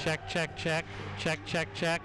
Check, check, check. Check, check, check.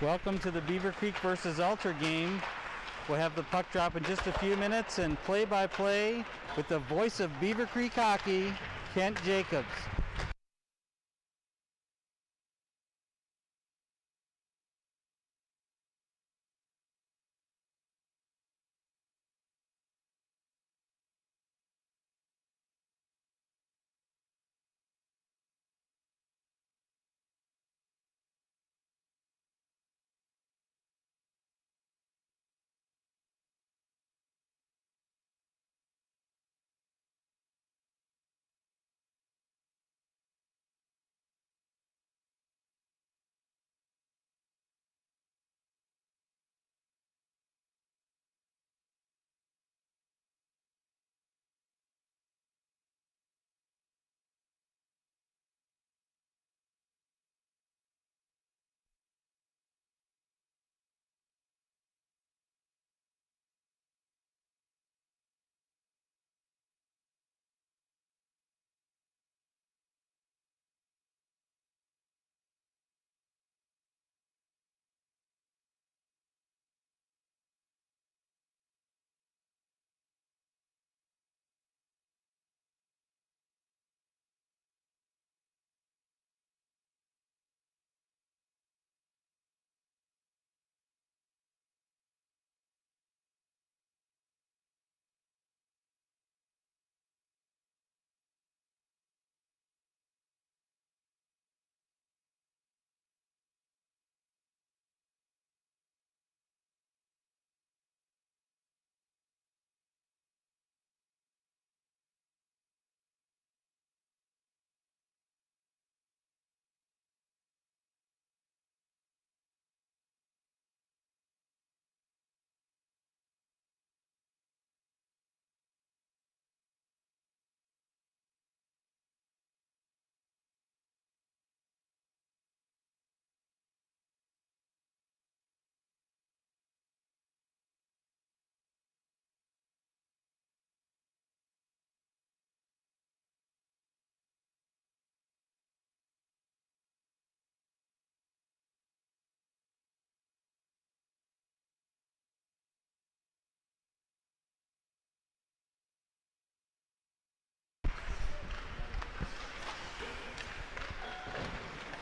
Welcome to the Beavercreek versus Alter game. We'll have the puck drop in just a few minutes and play-by-play with the voice of Beavercreek hockey, Kent Jacobs.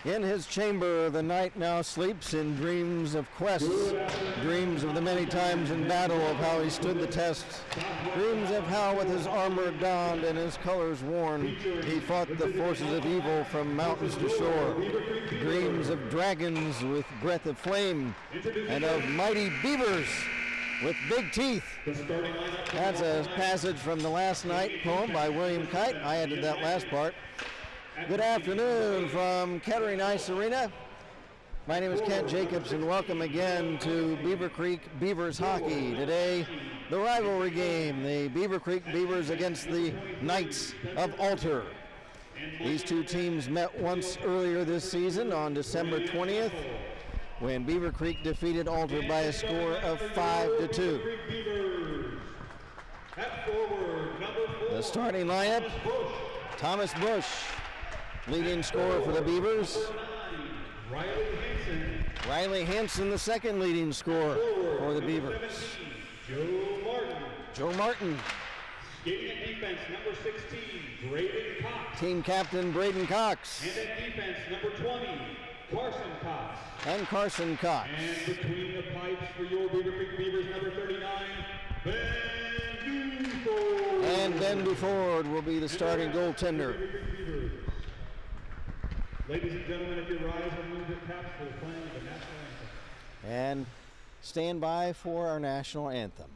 In his chamber, the knight now sleeps in dreams of quests, dreams of the many times in battle of how he stood the test, dreams of how with his armor donned and his colors worn, he fought the forces of evil from mountains to shore, dreams of dragons with breath of flame, and of mighty beavers with big teeth. That's a passage from the Last Night poem by William Kite. I added that last part. Good afternoon from Kettering Ice Arena. My name is Kent Jacobs and welcome again to Beavercreek Beavers hockey. Today, the rivalry game, the Beavercreek Beavers against the Knights of Alter. These two teams met once earlier this season on December 20th when Beavercreek defeated Alter by a score of 5-2. The starting lineup, Thomas Bush, leading scorer for the Beavers. Riley Hansen, the second leading scorer for the Beavers. Joe Martin. Skating at defense, number 16, Braden Cox. Team captain, Braden Cox. And at defense, number 20, Carson Cox. And Carson Cox. And between the pipes for your Beavercreek Beavers, number 39, Ben Duford. And Ben Duford will be the starting goaltender. Ladies and gentlemen, if you rise, remove your caps for the playing of the national anthem. And stand by for our national anthem.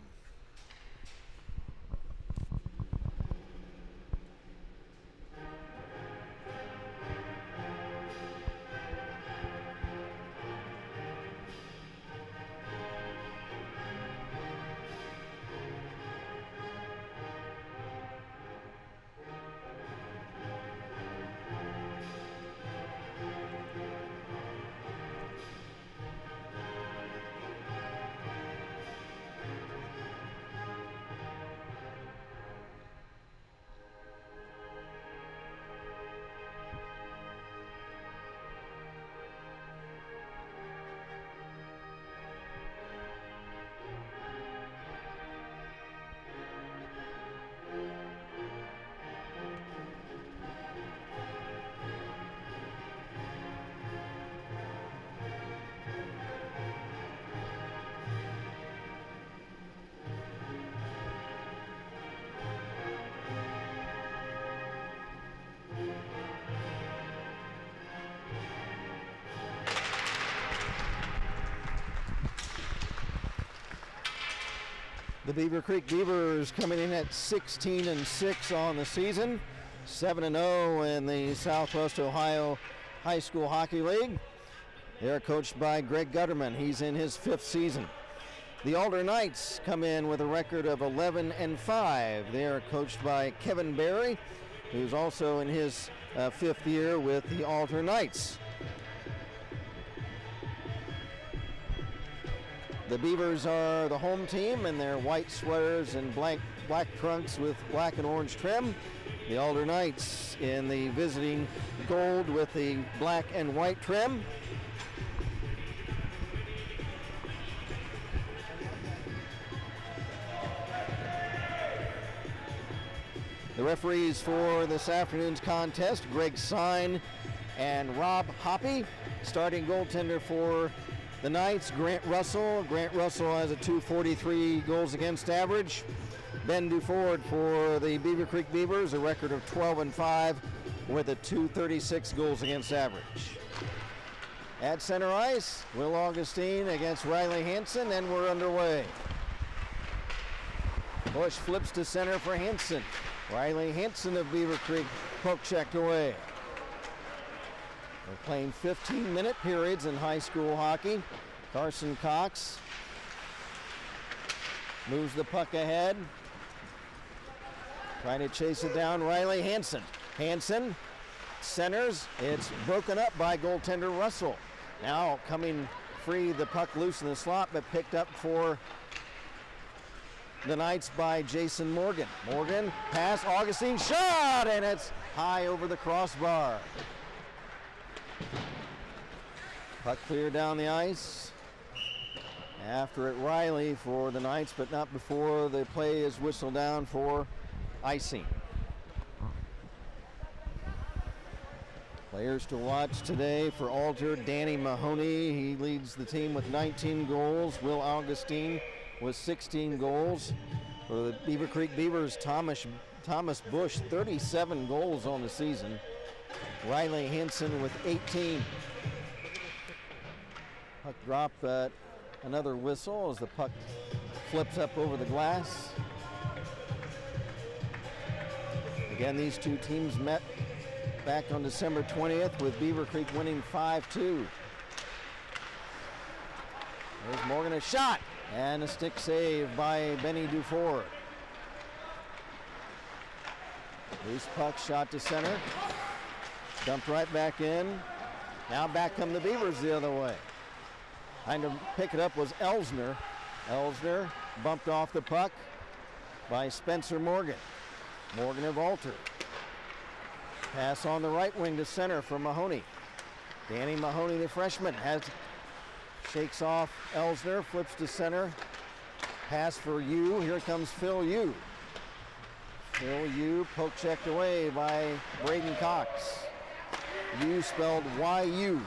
The Beavercreek Beavers coming in at 16-6 on the season, 7-0 in the Southwest Ohio High School Hockey League. They're coached by Greg Gutterman. He's in his 5th season. The Alder Knights come in with a record of 11-5. They're coached by Kevin Berry, who's also in his 5th year with the Alder Knights. The Beavers are the home team in their white sweaters and black trunks with black and orange trim. The Alder Knights in the visiting gold with the black and white trim. The referees for this afternoon's contest, Greg Sine and Rob Hoppy. Starting goaltender for the Knights, Grant Russell. Grant Russell has a .243 goals against average. Ben Duford for the Beavercreek Beavers, a record of 12-5 with a .236 goals against average. At center ice, Will Augustine against Riley Hansen, and we're underway. Bush flips to center for Hansen. Riley Hansen of Beavercreek poke checked away. We're playing 15-minute periods in high school hockey. Carson Cox moves the puck ahead. Trying to chase it down, Riley Hansen. Hansen centers. It's broken up by goaltender Russell. Now coming free, the puck loose in the slot, but picked up for the Knights by Jason Morgan. Morgan, pass, Augustine, shot, and it's high over the crossbar. Puck clear down the ice. After it, Riley for the Knights, but not before the play is whistled down for icing. Players to watch today for Alter, Danny Mahoney. He leads the team with 19 goals. Will Augustine with 16 goals. For the Beavercreek Beavers, Thomas Bush, 37 goals on the season. Riley Hansen with 18. Puck drop, but another whistle as the puck flips up over the glass. Again, these two teams met back on December 20th with Beavercreek winning 5-2. There's Morgan, a shot, and a stick save by Benny Duford. Loose puck shot to center. Dumped right back in. Now back come the Beavers the other way. Trying to pick it up was Elsner. Elsner bumped off the puck by Spencer Morgan. Morgan of Alter. Pass on the right wing to center for Mahoney. Danny Mahoney, the freshman, shakes off Elsner, flips to center. Pass for Yu. Here comes Phil Yu. Phil Yu poke checked away by Braden Cox. Yu spelled Y-U.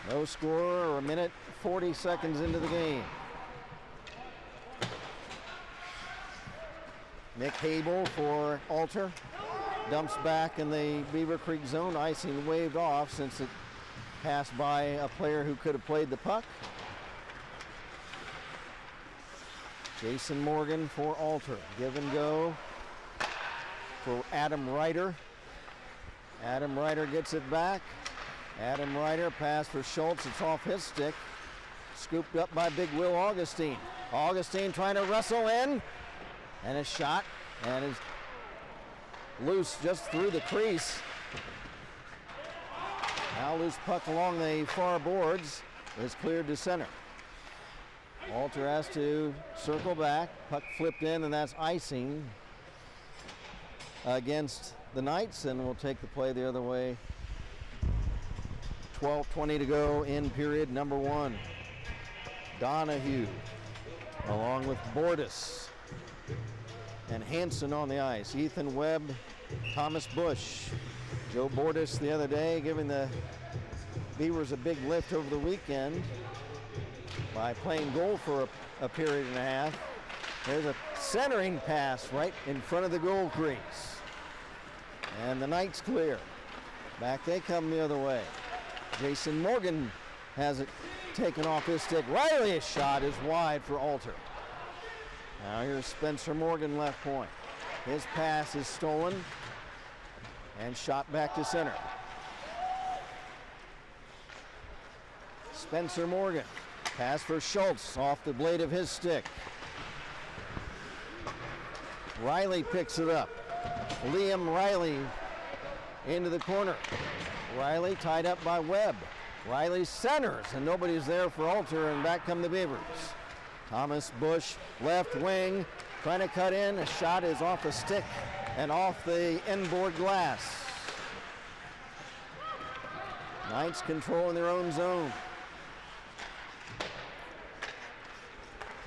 No score, a minute 40 seconds into the game. Nick Habel for Alter. dumps back in the Beavercreek zone. Icing waved off since it passed by a player who could have played the puck. Jason Morgan for Alter. Give and go for Adam Ryder. Adam Ryder gets it back. Adam Ryder pass for Schultz. It's off his stick. Scooped up by Big Will Augustine. Augustine trying to wrestle in. And a shot. And is loose just through the crease. Now loose puck along the far boards is cleared to center. Alter has to circle back. Puck flipped in, and that's icing against the Knights, and we'll take the play the other way. 12:20 to go in period number 1. Donahue along with Bordas and Hansen on the ice. Ethan Webb, Thomas Bush. Joe Bordas the other day giving the Beavers a big lift over the weekend by playing goal for a period and a half. There's a centering pass right in front of the goal crease. And the Knights clear. Back they come the other way. Jason Morgan has it taken off his stick. Riley's shot is wide for Alter. Now here's Spencer Morgan left point. His pass is stolen and shot back to center. Spencer Morgan. Pass for Schultz off the blade of his stick. Riley picks it up. Liam Riley into the corner. Riley tied up by Webb. Riley centers, and nobody's there for Alter, and back come the Beavers. Thomas Bush, left wing, trying to cut in. A shot is off a stick and off the inboard glass. Knights controlling their own zone.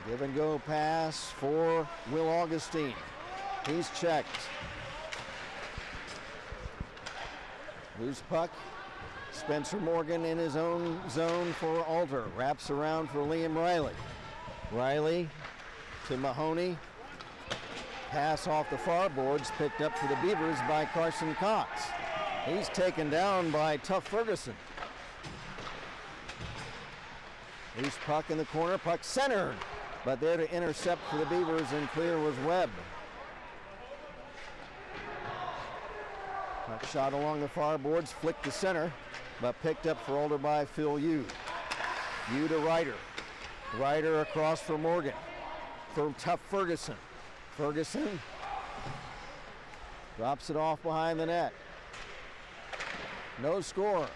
Give and go pass for Will Augustine. He's checked. Loose puck. Spencer Morgan in his own zone for Alter. Wraps around for Liam Riley. Riley to Mahoney. Pass off the far boards, picked up for the Beavers by Carson Cox. He's taken down by Tough Ferguson. Loose puck in the corner, puck centered. But there to intercept for the Beavers and clear was Webb. Puck shot along the far boards, flicked to center, but picked up for Alter by Phil Yu. Yu to Ryder. Ryder across for Morgan. For Tough Ferguson. Ferguson drops it off behind the net. No score.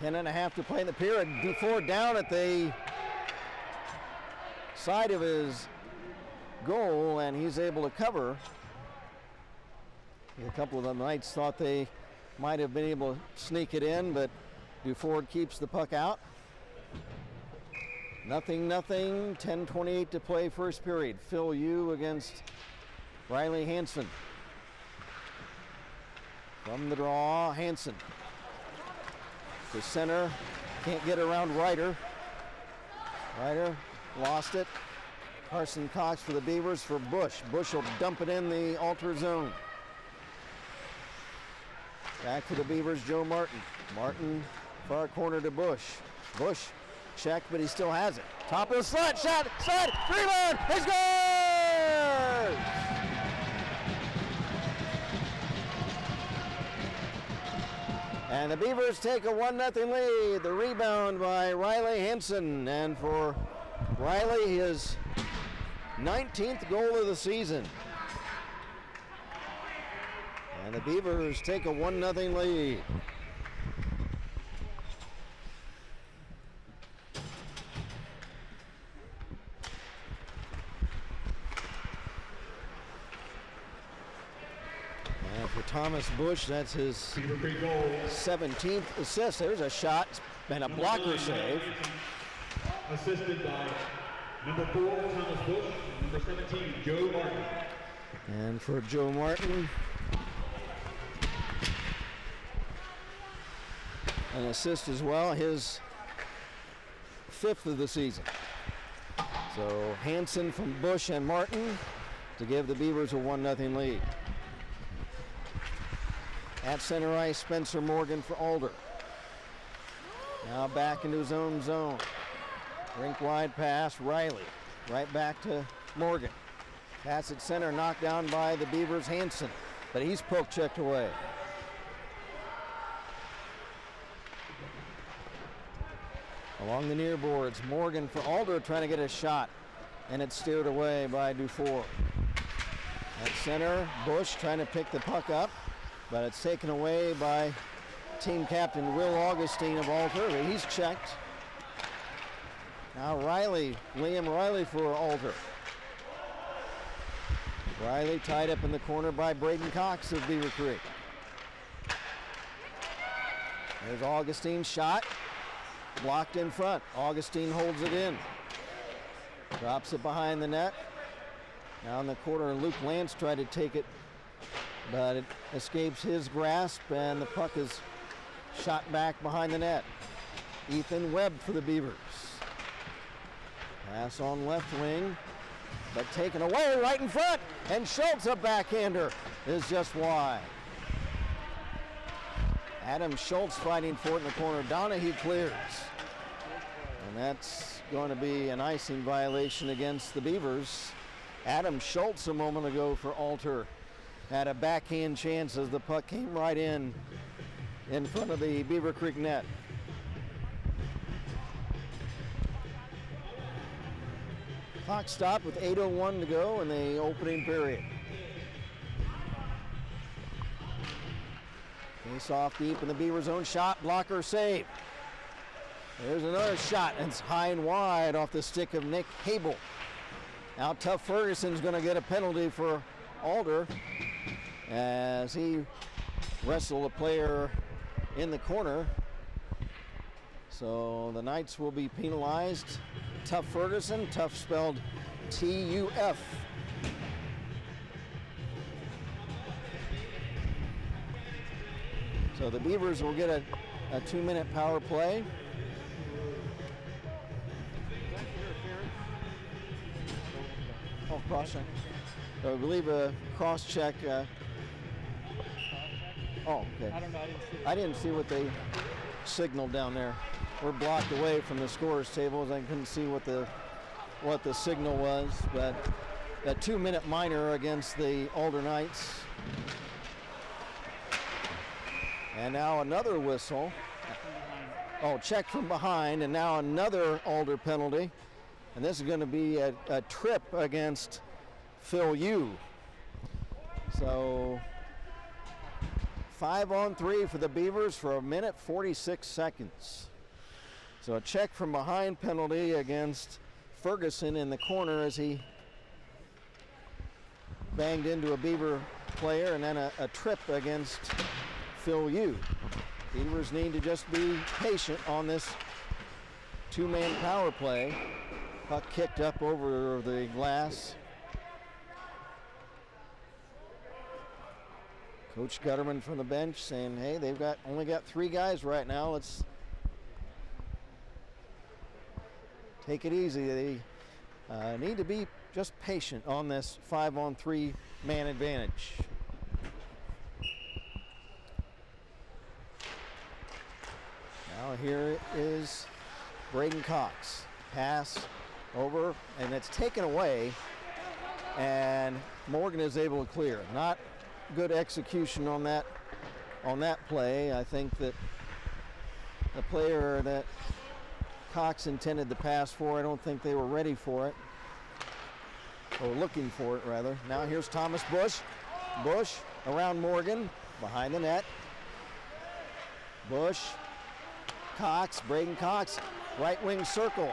10:30 to play in the period. Dufour down at the side of his goal, and he's able to cover. A couple of the Knights thought they might have been able to sneak it in, but Dufour keeps the puck out. 0-0, 10:28 to play first period. Phil Yu against Riley Hansen. From the draw, Hansen. To center, can't get around Ryder. Ryder lost it. Carson Cox for the Beavers for Bush. Bush will dump it in the Alter zone. Back for the Beavers, Joe Martin. Martin, far corner to Bush. Bush check, but he still has it. Top of the slot, shot, rebound, he scores! And the Beavers take a 1-0 lead. The rebound by Riley Hansen, and for Riley, his 19th goal of the season. And the Beavers take a 1-0 lead. And for Thomas Bush, that's his 17th assist. There's a shot and a blocker save. Assisted by number 4, Thomas Bush, number 17, Joe Martin. And for Joe Martin, an assist as well, his 5th of the season. So Hansen from Bush and Martin to give the Beavers a 1-0 lead. At center ice, Spencer Morgan for Alder. Now back into his own zone. Rink wide pass, Riley. Right back to Morgan. Pass at center, knocked down by the Beavers, Hansen. But he's poke checked away. Along the near boards, Morgan for Alder trying to get a shot. And it's steered away by Dufour. At center, Bush trying to pick the puck up. But it's taken away by team captain Will Augustine of Alder. He's checked. Now Riley, Liam Riley for Alder. Riley tied up in the corner by Braden Cox of Beavercreek. There's Augustine's shot. Blocked in front. Augustine holds it in. Drops it behind the net. Now in the corner, Luke Lance tried to take it, but it escapes his grasp, and the puck is shot back behind the net. Ethan Webb for the Beavers. Pass on left wing, but taken away right in front, and Schultz, a backhander, is just wide. Adam Schultz fighting for it in the corner. Donahue clears. And that's going to be an icing violation against the Beavers. Adam Schultz a moment ago for Alter had a backhand chance as the puck came right in front of the Beavercreek net. Clock stopped with 8:01 to go in the opening period. Face off deep in the Beaver zone. Shot, blocker, save. There's another shot, and it's high and wide off the stick of Nick Habel. Now Tough Ferguson's going to get a penalty for Alder as he wrestled a player in the corner. So the Knights will be penalized. Tough Ferguson, Tough spelled T-U-F. So the Beavers will get a 2-minute power play. Oh, cross check. So I believe a cross check. Oh, okay. I don't know. I didn't see what they signaled down there. We're blocked away from the scorer's tables. I couldn't see what the signal was, but a 2-minute minor against the Alder Knights. And now another whistle. Oh, check from behind, and now another Alder penalty. And this is going to be a trip against Phil Yu. So 5-on-3 for the Beavers for 1:46. So a check from behind penalty against Ferguson in the corner as he banged into a Beaver player, and then a trip against Phil Yu. Beavers need to just be patient on this 2-man power play. Puck kicked up over the glass. Coach Gutterman from the bench saying, hey, they've only got 3 guys right now. Let's take it easy. They need to be just patient on this 5-on-3 man advantage. Now here is Braden Cox. Pass over, and it's taken away, and Morgan is able to clear. Not good execution on that play. I think that the player that Cox intended the pass for, I don't think they were ready for it, or looking for it rather. Now here's Thomas Bush. Bush around Morgan, behind the net. Bush, Cox, Braden Cox, right wing circle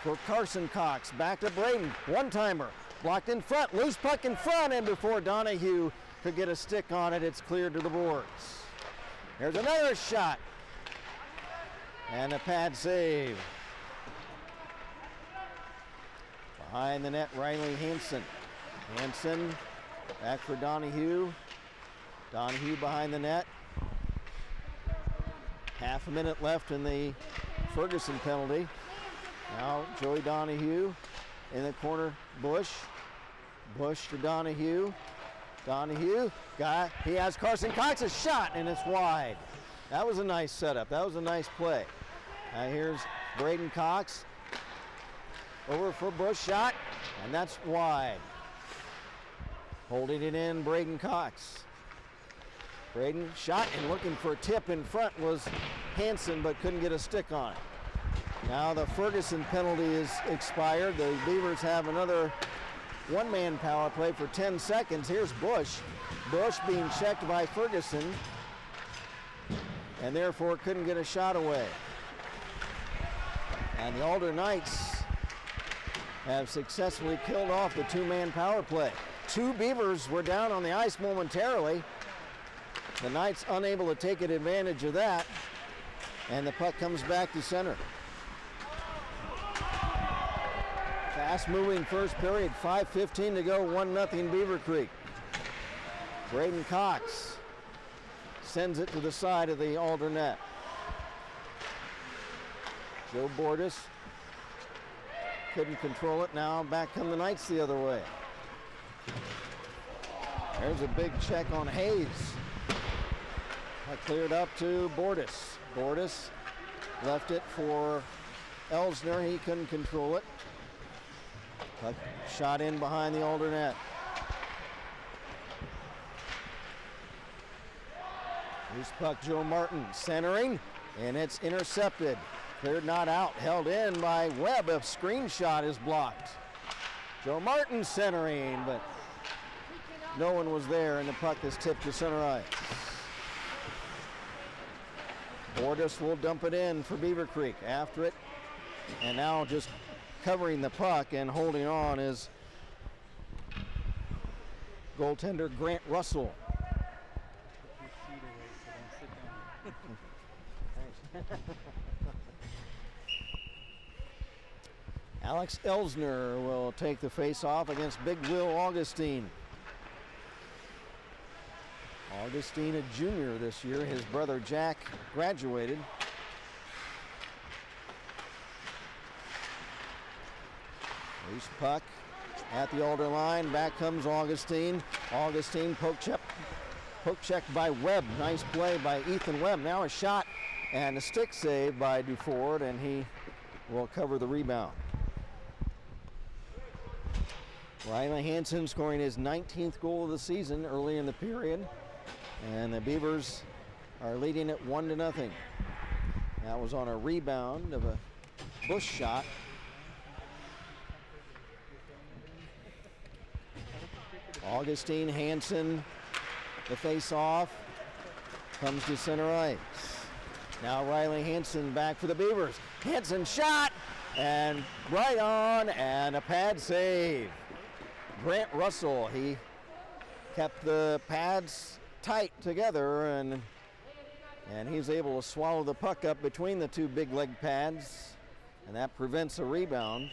for Carson Cox. Back to Braden, one-timer, blocked in front, loose puck in front, and before Donahue could get a stick on it, it's cleared to the boards. There's another shot, and a pad save. Behind the net, Riley Hansen. Hansen back for Donahue. Donahue behind the net. Half a minute left in the Ferguson penalty. Now Joey Donahue in the corner. Bush. Bush to Donahue. Donahue, he has Carson Cox's shot, and it's wide. That was a nice setup. That was a nice play. Here's Braden Cox. Over for Bush, shot, and that's wide. Holding it in, Braden Cox. Braden shot, and looking for a tip in front was Hansen, but couldn't get a stick on it. Now the Ferguson penalty is expired. The Beavers have another one-man power play for 10 seconds. Here's Bush. Bush being checked by Ferguson, and therefore couldn't get a shot away. And the Alder Knights have successfully killed off the two-man power play. Two Beavers were down on the ice momentarily. The Knights unable to take advantage of that, and the puck comes back to center. Fast-moving first period, 5:15 to go, 1-0 Beavercreek. Braden Cox sends it to the side of the Alder net. Joe Bordis couldn't control it. Now back come the Knights the other way. There's a big check on Hayes. Cleared up to Bordis. Bordis left it for Elsner. He couldn't control it. Puck shot in behind the Alder net. Loose puck, Joe Martin centering, and it's intercepted. Cleared not out, held in by Webb. A screen shot is blocked. Joe Martin centering, but no one was there, and the puck is tipped to center ice. Bordis will dump it in for Beavercreek. After it, and now just covering the puck and holding on is goaltender Grant Russell. Alex Elsner will take the face-off against Big Will Augustine. Augustine, a junior this year. His brother Jack graduated. Loose puck at the Alder line. Back comes Augustine. Augustine poke check by Webb. Nice play by Ethan Webb. Now a shot and a stick save by Duford, and he will cover the rebound. Riley Hansen scoring his 19th goal of the season early in the period. And the Beavers are leading it 1-0. That was on a rebound of a Bush shot. Augustine, Hansen, the face-off, comes to center ice. Now Riley Hansen back for the Beavers. Hansen shot, and right on, and a pad save. Grant Russell, he kept the pads tight together, and he's able to swallow the puck up between the two big leg pads, and that prevents a rebound.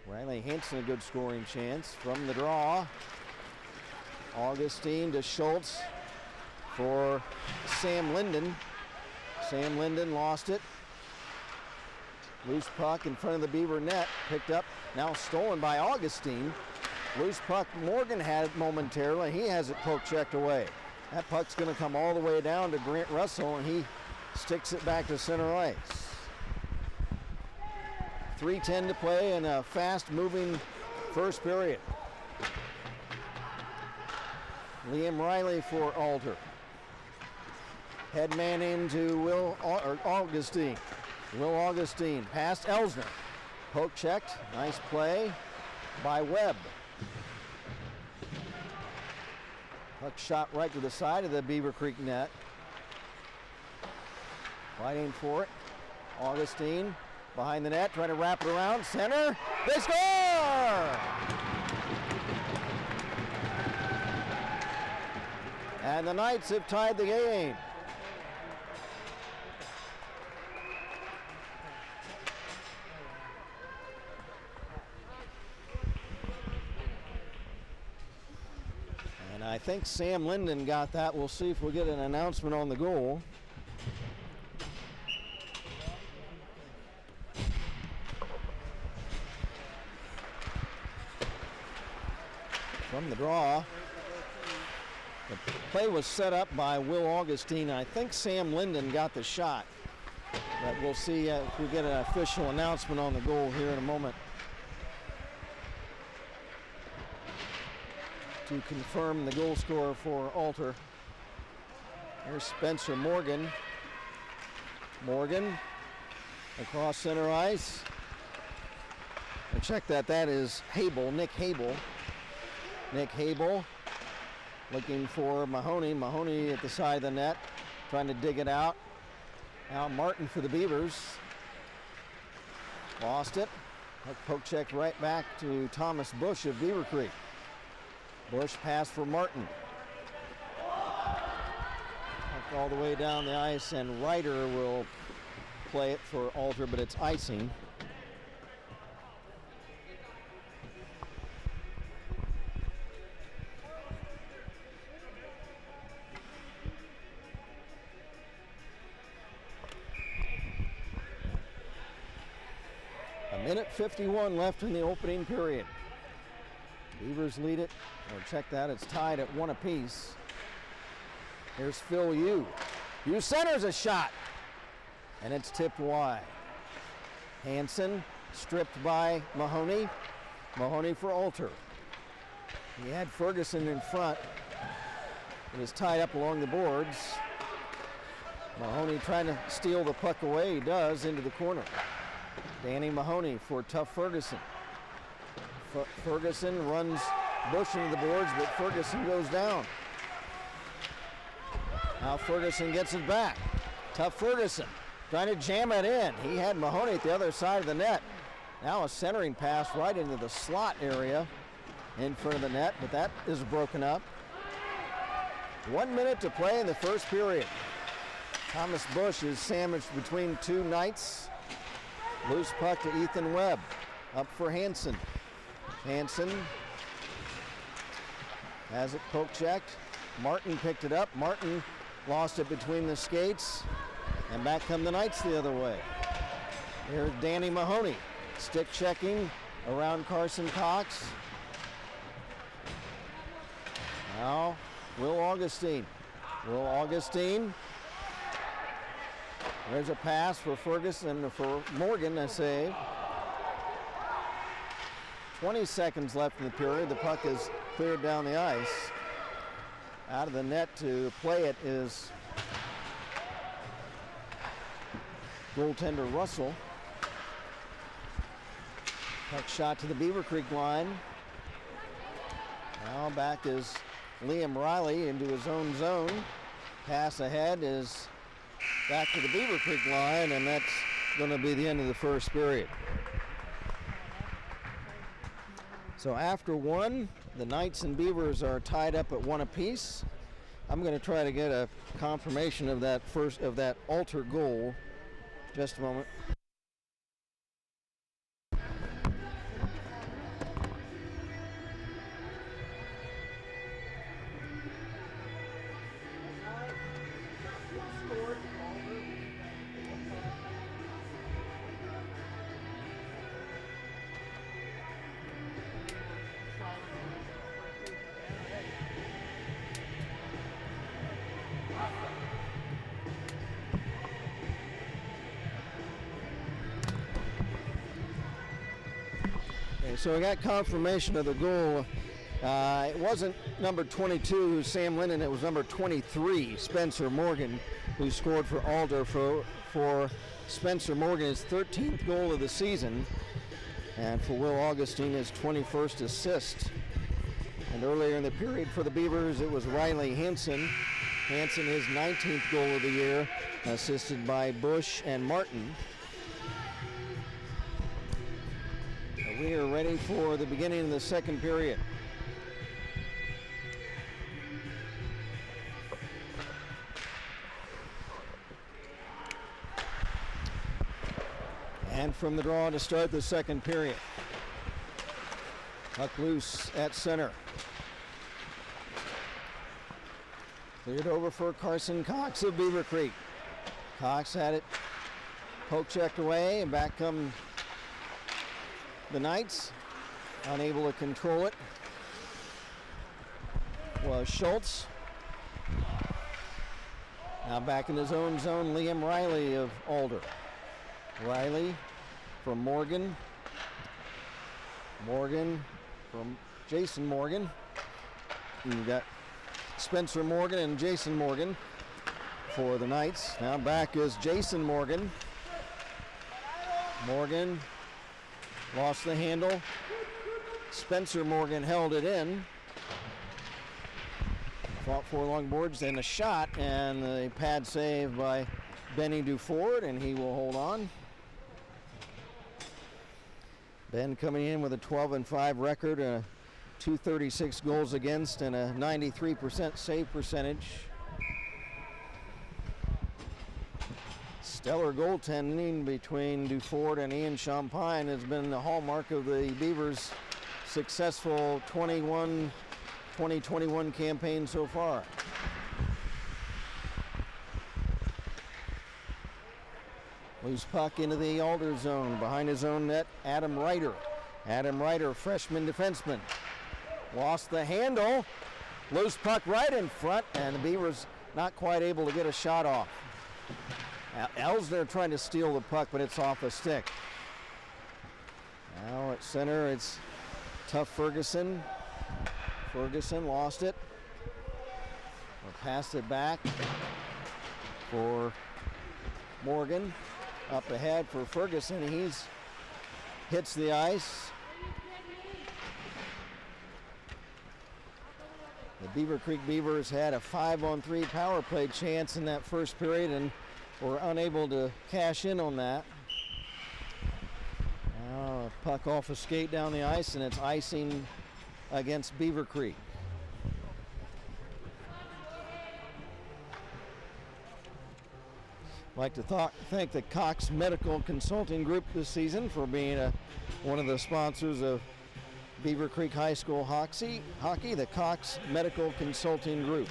Riley Hansen, a good scoring chance from the draw. Augustine to Schultz for Sam Linden. Sam Linden lost it. Loose puck in front of the Beaver net, picked up, now stolen by Augustine. Loose puck, Morgan had it momentarily. He has it poke checked away. That puck's going to come all the way down to Grant Russell, and he sticks it back to center ice. 3:10 to play in a fast-moving first period. Liam Riley for Alder. Head man into Augustine. Will Augustine past Elsner. Poke checked. Nice play by Webb. Puck shot right to the side of the Beavercreek net. Fighting for it. Augustine behind the net, trying to wrap it around. Center. They score! And the Knights have tied the game. And I think Sam Linden got that. We'll see if we'll get an announcement on the goal. From the draw, The play was set up by Will Augustine. I think Sam Linden got the shot. But we'll see if we get an official announcement on the goal here in a moment to confirm the goal scorer for Alter. Here's Spencer Morgan. Morgan across center ice. And check that. That is Habel, Nick Habel. Nick Habel looking for Mahoney. Mahoney at the side of the net, trying to dig it out. Now Martin for the Beavers. Lost it. Poke check right back to Thomas Bush of Beavercreek. Bush pass for Martin. All the way down the ice, and Ryder will play it for Alter, but it's icing. A minute 51 left in the opening period. Beavers lead it. Or check that, it's tied at 1 apiece. Here's Phil Yu. Yu centers a shot, and it's tipped wide. Hansen stripped by Mahoney. Mahoney for Alter. He had Ferguson in front. It is tied up along the boards. Mahoney trying to steal the puck away. He does, into the corner. Danny Mahoney for Tough Ferguson. Ferguson runs Bush into the boards, but Ferguson goes down. Now Ferguson gets it back. Tough Ferguson trying to jam it in. He had Mahoney at the other side of the net. Now a centering pass right into the slot area in front of the net, but that is broken up. 1 minute to play in the first period. Thomas Bush is sandwiched between two Knights. Loose puck to Ethan Webb. Up for Hansen. Hansen has it poke checked. Martin picked it up. Martin lost it between the skates, and back come the Knights the other way. Here's Danny Mahoney, stick checking around Carson Cox. Now Will Augustine. Will Augustine. There's a pass for Ferguson, for Morgan, a save. 20 seconds left in the period. The puck is cleared down the ice. Out of the net to play it is goaltender Russell. Puck shot to the Beavercreek line. Now back is Liam Riley into his own zone. Pass ahead is back to the Beavercreek line, and that's going to be the end of the first period. So after one, the Knights and Beavers are tied up at 1 apiece. I'm going to try to get a confirmation of that Alter goal. Just a moment. So we got confirmation of the goal. It wasn't number 22, Sam Linden. It was number 23, Spencer Morgan, who scored for Alder. For Spencer Morgan, his 13th goal of the season. And for Will Augustine, his 21st assist. And earlier in the period for the Beavers, it was Riley Hansen. Hansen, his 19th goal of the year, assisted by Bush and Martin. We are ready for the beginning of the second period. And from the draw to start the second period. Puck loose at center. Cleared over for Carson Cox of Beavercreek. Cox had it poke checked away, and back come the Knights, unable to control it, was Schultz. Now back in his own zone, Liam Riley of Alder. Riley from Morgan. Morgan from Jason Morgan. You've got Spencer Morgan and Jason Morgan for the Knights. Now back is Jason Morgan. Morgan lost the handle. Spencer Morgan held it in. Fought 4 long boards and a shot, and the pad save by Benny Duford, and he will hold on. Ben coming in with a 12-5 record, 236 goals against, and a 93% save percentage. Stellar goaltending between Duford and Ian Champagne has been the hallmark of the Beavers' successful 2021 campaign so far. Loose puck into the Alder zone. Behind his own net, Adam Ryder. Adam Ryder, freshman defenseman. Lost the handle. Loose puck right in front, and the Beavers not quite able to get a shot off. Elsner trying to steal the puck, but it's off a stick. Now at center, it's Tough Ferguson. Ferguson lost it. Or passed it back for Morgan. Up ahead for Ferguson. He's hits the ice. The Beavercreek Beavers had a 5-on-3 power play chance in that first period and were unable to cash in on that. Now a puck off a skate down the ice, and it's icing against Beavercreek. I'd like to thank the Cox Medical Consulting Group this season for being one of the sponsors of Beavercreek High School hockey, the Cox Medical Consulting Group.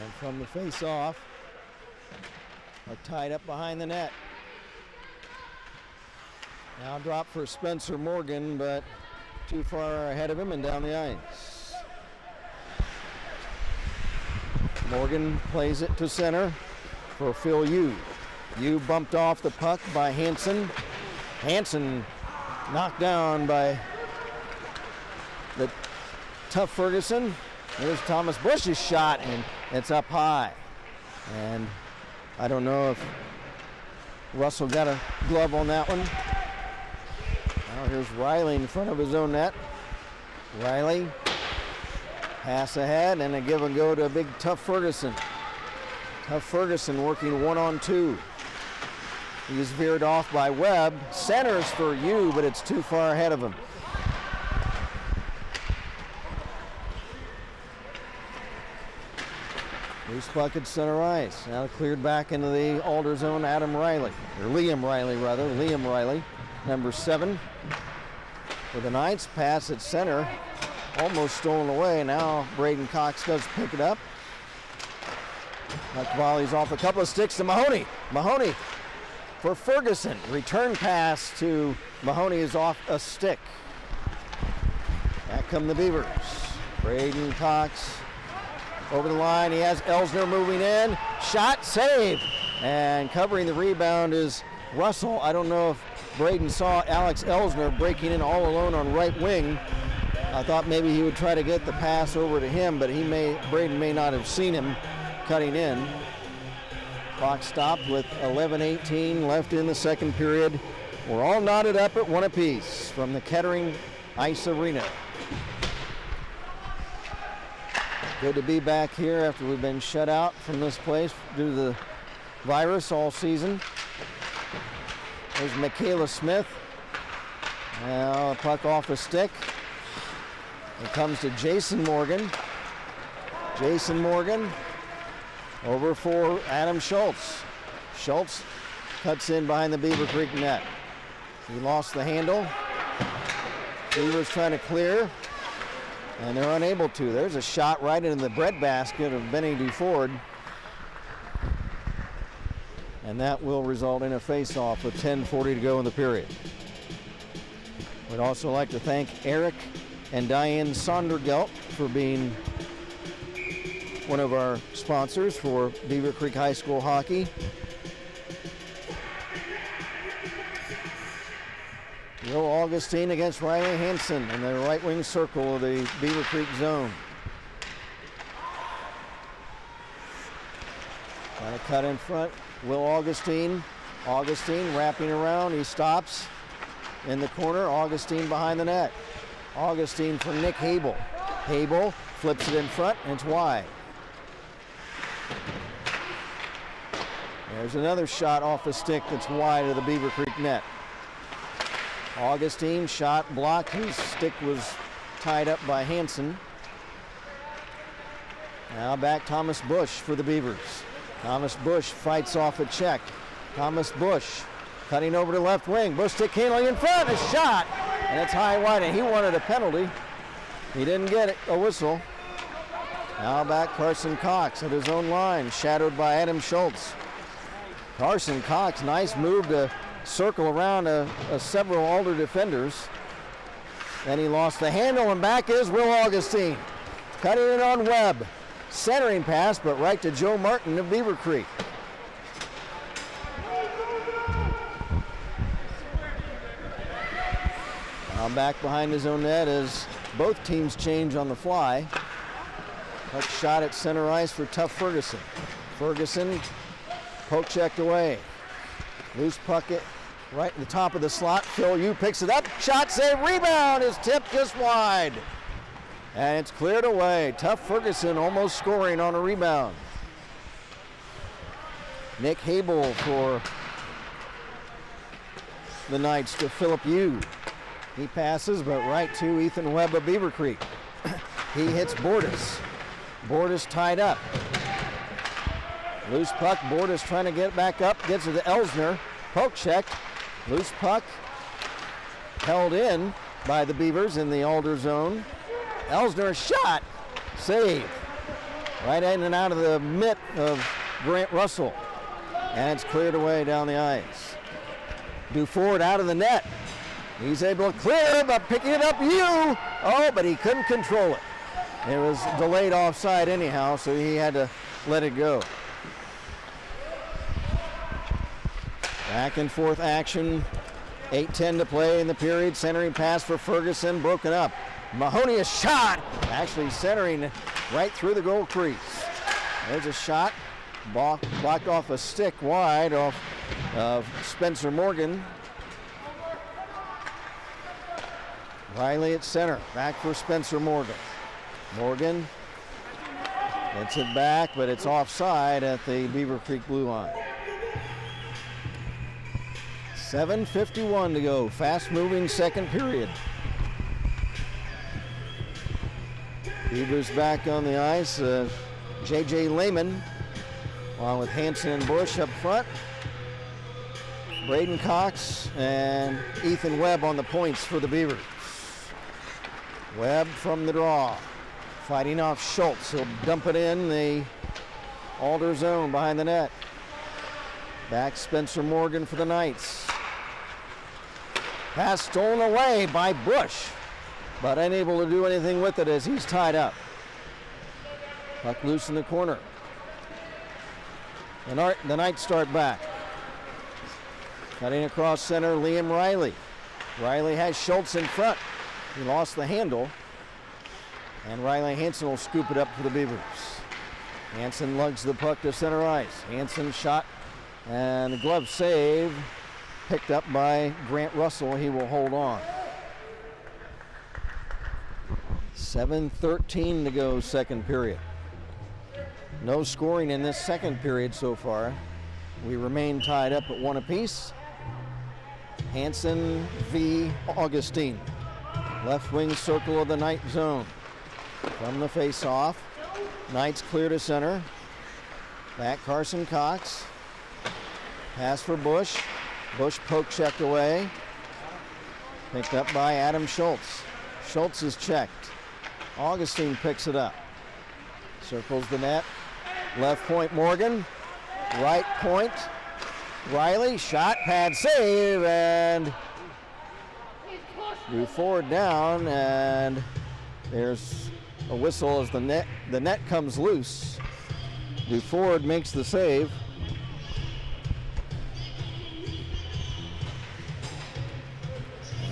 And from the face-off, tied up behind the net. Now drop for Spencer Morgan, but too far ahead of him and down the ice. Morgan plays it to center for Phil Yu. Yu bumped off the puck by Hansen. Hansen knocked down by the Tough Ferguson. There's Thomas Bush's shot, and it's up high. And I don't know if Russell got a glove on that one. Now here's Riley in front of his own net. Riley, pass ahead, and a give and go to a big Tough Ferguson. Tough Ferguson working 1-on-2. He's veered off by Webb. Centers for Yu, but it's too far ahead of him. Loose puck at center ice. Now cleared back into the Alder zone, Liam Riley, number 7. For the Knights, pass at center. Almost stolen away. Now Braden Cox does pick it up. That volley's off a couple of sticks to Mahoney. Mahoney for Ferguson. Return pass to Mahoney is off a stick. Back come the Beavers. Braden Cox over the line. He has Elsner moving in. Shot, save. And covering the rebound is Russell. I don't know if Braden saw Alex Elsner breaking in all alone on right wing. I thought maybe he would try to get the pass over to him, but Braden may not have seen him cutting in. Clock stopped with 11:18 left in the second period. We're all knotted up at 1 apiece from the Kettering Ice Arena. Good to be back here after we've been shut out from this place due to the virus all season. There's Michaela Smith. Now a puck off a stick. It comes to Jason Morgan. Jason Morgan over for Adam Schultz. Schultz cuts in behind the Beavercreek net. He lost the handle. Beavers trying to clear, and they're unable to. There's a shot right into the breadbasket of Benny Duford. And that will result in a face-off with 10:40 to go in the period. We'd also like to thank Eric and Diane Sondergelt for being one of our sponsors for Beavercreek High School hockey. Will Augustine against Riley Hansen in the right wing circle of the Beavercreek zone. Trying to cut in front. Will Augustine. Augustine wrapping around. He stops in the corner. Augustine behind the net. Augustine for Nick Habel. Habel flips it in front and it's wide. There's another shot off the stick that's wide of the Beavercreek net. Augustine shot blocked. His stick was tied up by Hansen. Now back Thomas Bush for the Beavers. Thomas Bush fights off a check. Thomas Bush cutting over to left wing. Bush stick handling in front. A shot. And it's high wide. And he wanted a penalty. He didn't get it. A whistle. Now back Carson Cox at his own line. Shadowed by Adam Schultz. Carson Cox, nice move to circle around several Alder defenders. Then he lost the handle, and back is Will Augustine. Cutting it on Webb. Centering pass, but right to Joe Martin of Beavercreek. Now back behind his own net as both teams change on the fly. Puck shot at center ice for Tough Ferguson. Ferguson poke checked away. Loose puck right at the top of the slot. Phil Yu picks it up. Shot save. Rebound is tipped just wide. And it's cleared away. Tough Ferguson almost scoring on a rebound. Nick Habel for the Knights to Philip Yu. He passes, but right to Ethan Webb of Beavercreek. He hits Bordas. Bordas tied up. Loose puck. Bordas trying to get back up. Gets it to Elsner. Poke check. Loose puck. Held in by the Beavers in the Alder zone. Elsner shot. Save. Right in and out of the mitt of Grant Russell. And it's cleared away down the ice. Duford out of the net. He's able to clear, but picking it up, Yu. Oh, but he couldn't control it. It was delayed offside anyhow, so he had to let it go. Back and forth action. 8:10 to play in the period. Centering pass for Ferguson, broken up. Mahoney a shot, actually centering right through the goal crease. There's a shot, blocked off a stick wide off of Spencer Morgan. Riley at center, back for Spencer Morgan. Morgan gets it back, but it's offside at the Beavercreek blue line. 7:51 to go, fast-moving second period. Beavers back on the ice. J.J. Lehman, along with Hansen and Bush up front. Braden Cox and Ethan Webb on the points for the Beavers. Webb from the draw, fighting off Schultz. He'll dump it in the Alder zone behind the net. Back Spencer Morgan for the Knights. Pass stolen away by Bush, but unable to do anything with it as he's tied up. Puck loose in the corner. The Knights start back. Cutting across center, Liam Riley. Riley has Schultz in front. He lost the handle, and Riley Hansen will scoop it up for the Beavers. Hansen lugs the puck to center ice. Hansen shot, and the glove save picked up by Grant Russell. He will hold on. 7:13 to go, second period. No scoring in this second period so far. We remain tied up at 1 apiece. Hansen v. Augustine. Left wing circle of the Knight zone. From the face-off, Knights clear to center. Back Carson Cox. Pass for Bush. Bush poke checked away. Picked up by Adam Schultz. Schultz is checked. Augustine picks it up. Circles the net. Left point Morgan. Right point Riley. Shot, pad, save, and move forward down, and there's A whistle as the net comes loose. Duford makes the save.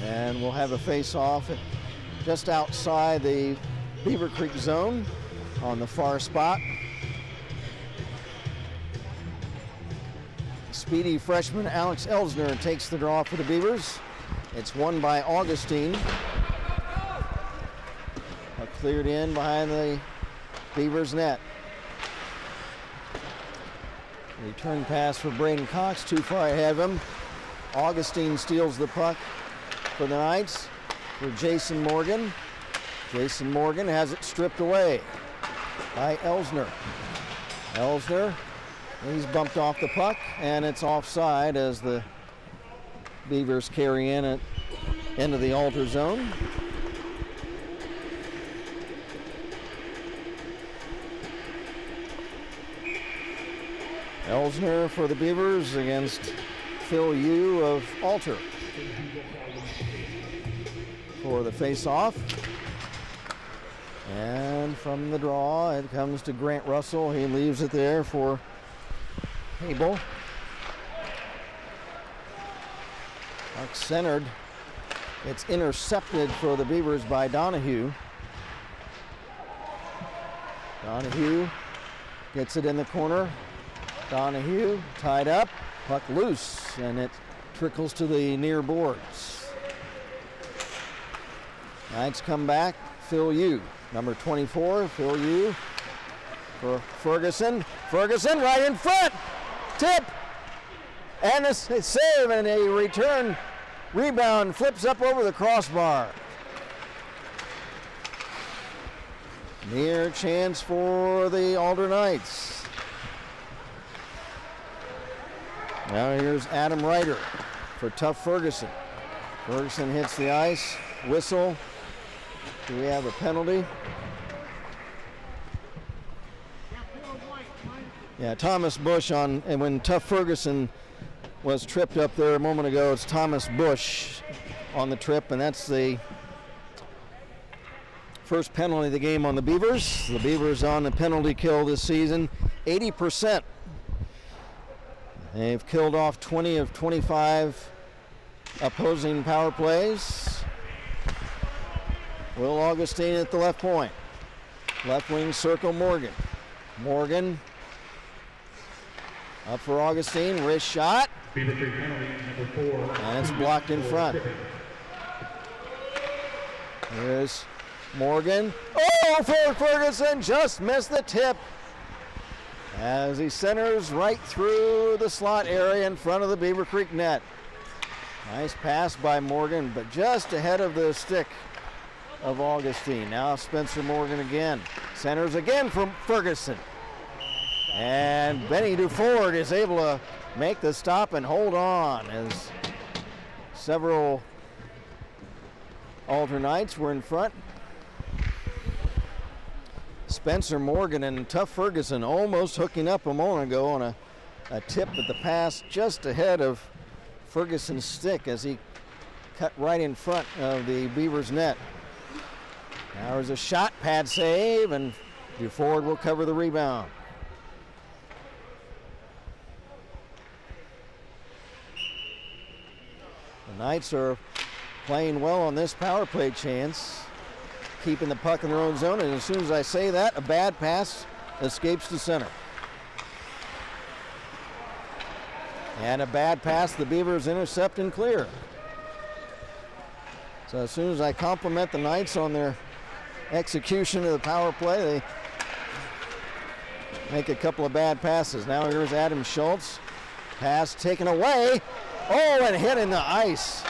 And we'll have a face-off just outside the Beavercreek zone on the far spot. Speedy freshman Alex Elsner takes the draw for the Beavers. It's won by Augustine. Cleared in behind the Beavers net. Return pass for Braden Cox, too far ahead of him. Augustine steals the puck for the Knights for Jason Morgan. Jason Morgan has it stripped away by Elsner. Elsner, he's bumped off the puck, and it's offside as the Beavers carry in it into the altar zone. Elsner for the Beavers against Phil Yu of Alter for the face-off. And from the draw, it comes to Grant Russell. He leaves it there for Abel. Puck centered. It's intercepted for the Beavers by Donahue. Donahue gets it in the corner. Donahue tied up, puck loose, and it trickles to the near boards. Knights come back. Phil Yu, number 24, Phil Yu for Ferguson. Ferguson right in front, tip, and a save, and a return rebound flips up over the crossbar. Near chance for the Alder Knights. Now here's Adam Ryder for Tough Ferguson. Ferguson hits the ice, whistle. Do we have a penalty? Yeah, Thomas Bush on, and when Tough Ferguson was tripped up there a moment ago, it's Thomas Bush on the trip, and that's the first penalty of the game on the Beavers. The Beavers on the penalty kill this season, 80%. They've killed off 20 of 25 opposing power plays. Will Augustine at the left point. Left wing circle Morgan. Morgan up for Augustine, wrist shot. Beavercreek penalty, number 4. And it's blocked in front. Here's Morgan. Oh, for Ferguson, just missed the tip as he centers right through the slot area in front of the Beavercreek net. Nice pass by Morgan, but just ahead of the stick of Augustine. Now Spencer Morgan again. Centers again from Ferguson. And Benny Duford is able to make the stop and hold on as several Alder Knights were in front. Spencer Morgan and Tough Ferguson almost hooking up a moment ago on a tip, but the pass just ahead of Ferguson's stick as he cut right in front of the Beavers net. Now there's a shot, pad save, and Duford will cover the rebound. The Knights are playing well on this power play chance, keeping the puck in their own zone, and as soon as I say that, a bad pass escapes to center. And a bad pass, the Beavers intercept and clear. So as soon as I compliment the Knights on their execution of the power play, they make a couple of bad passes. Now here's Adam Schultz. Pass taken away. Oh, and hit in the ice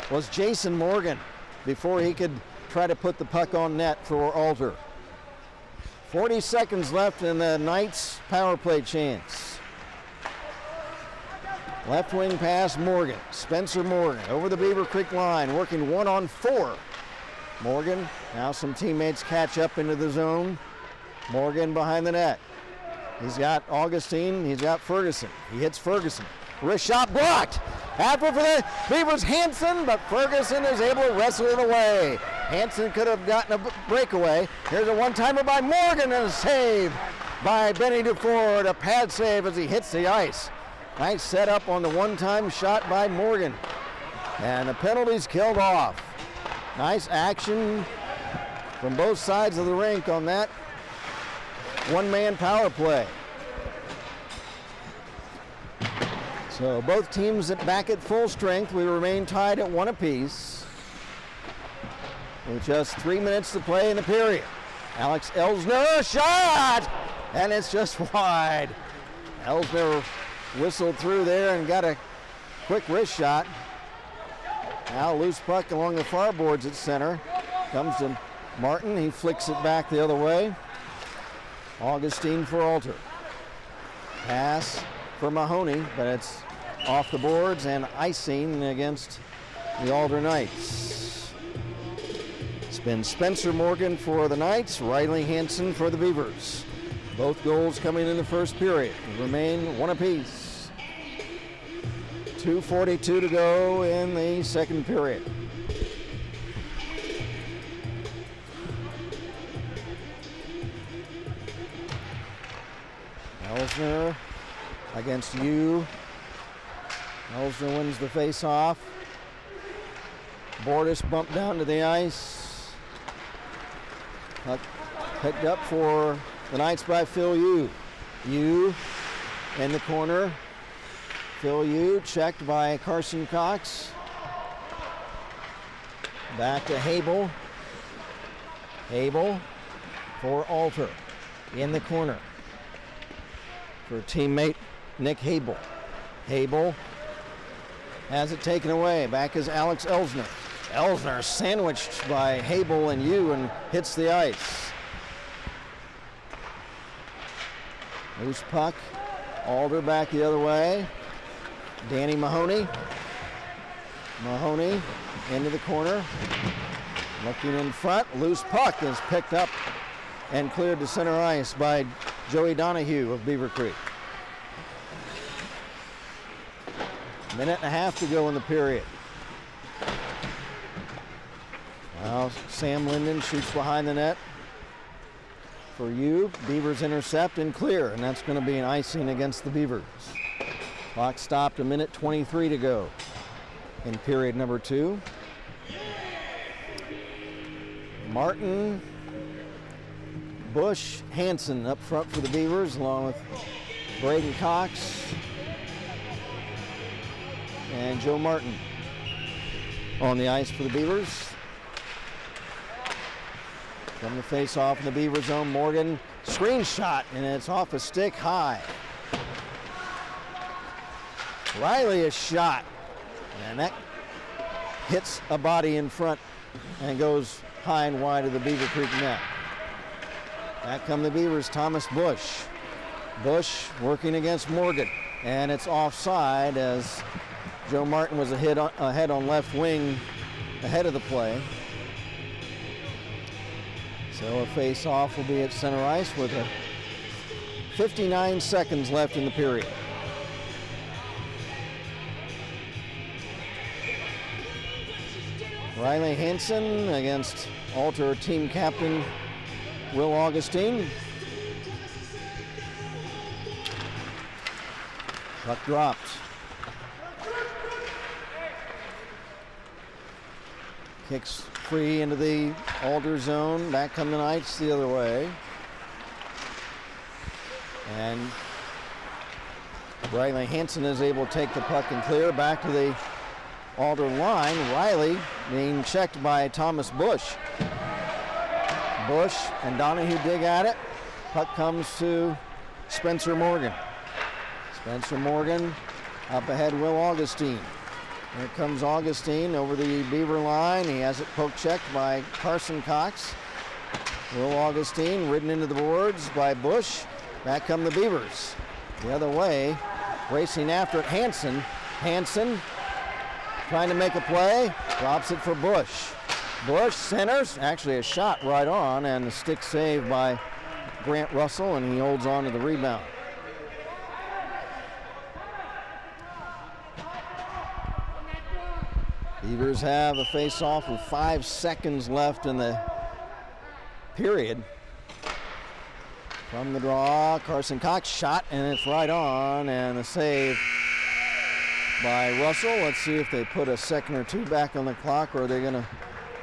was Jason Morgan before he could try to put the puck on net for Alter. 40 seconds left in the Knights' power play chance. Left wing pass, Morgan. Spencer Morgan over the Beavercreek line, working 1-on-4. Morgan, now some teammates catch up into the zone. Morgan behind the net. He's got Augustine, he's got Ferguson. He hits Ferguson. Wrist shot blocked. After for the Beavers, Hansen, but Ferguson is able to wrestle it away. Hansen could have gotten a breakaway. Here's a one-timer by Morgan and a save by Benny DeFord. A pad save as he hits the ice. Nice setup on the one-time shot by Morgan. And the penalty's killed off. Nice action from both sides of the rink on that one-man power play. So both teams back at full strength. We remain tied at 1 apiece with just 3 minutes to play in the period. Alex Elsner, shot! And it's just wide. Elsner whistled through there and got a quick wrist shot. Now loose puck along the far boards at center. Comes to Martin. He flicks it back the other way. Augustine for Alter. Pass for Mahoney, but it's off the boards and icing against the Alder Knights. It's been Spencer Morgan for the Knights, Riley Hansen for the Beavers. Both goals coming in the first period. Remain 1 apiece. 2:42 to go in the second period. Elsner against you. Elsner wins the face-off. Bordas bumped down to the ice. Puck picked up for the Knights by Phil Yu. Yu in the corner. Phil Yu checked by Carson Cox. Back to Habel. Habel for Alter in the corner for teammate Nick Habel. Habel has it taken away. Back is Alex Elsner. Elsner sandwiched by Habel and Yu and hits the ice. Loose puck. Alder back the other way. Danny Mahoney. Mahoney into the corner. Looking in front. Loose puck is picked up and cleared to center ice by Joey Donahue of Beavercreek. Minute and a half to go in the period. Now Sam Linden shoots behind the net for you. Beavers intercept and clear, and that's going to be an icing against the Beavers. Clock stopped, 1:23 to go in period number 2. Martin, Bush, Hansen up front for the Beavers, along with Braden Cox and Joe Martin on the ice for the Beavers. From the face-off in the Beaver zone, Morgan, screen shot, and it's off a stick high. Riley is shot, and that hits a body in front and goes high and wide of the Beavercreek net. Back come the Beavers, Thomas Bush. Bush working against Morgan, and it's offside as Joe Martin was ahead on left wing ahead of the play. So a face-off will be at center ice with 59 seconds left in the period. Riley Hansen against Alter team captain Will Augustine. Puck dropped. Kicks free into the Alder zone. Back come the Knights the other way. And Riley Hansen is able to take the puck and clear back to the Alder line. Riley being checked by Thomas Bush. Bush and Donahue dig at it. Puck comes to Spencer Morgan. Spencer Morgan up ahead, Will Augustine. Here comes Augustine over the Beaver line. He has it poke checked by Carson Cox. Will Augustine ridden into the boards by Bush. Back come the Beavers. The other way, racing after it, Hansen. Hansen trying to make a play, drops it for Bush. Bush centers, actually a shot right on, and a stick save by Grant Russell, and he holds on to the rebound. Beavers have a face-off with 5 seconds left in the period. From the draw, Carson Cox shot, and it's right on, and a save by Russell. Let's see if they put a second or two back on the clock, or are they going to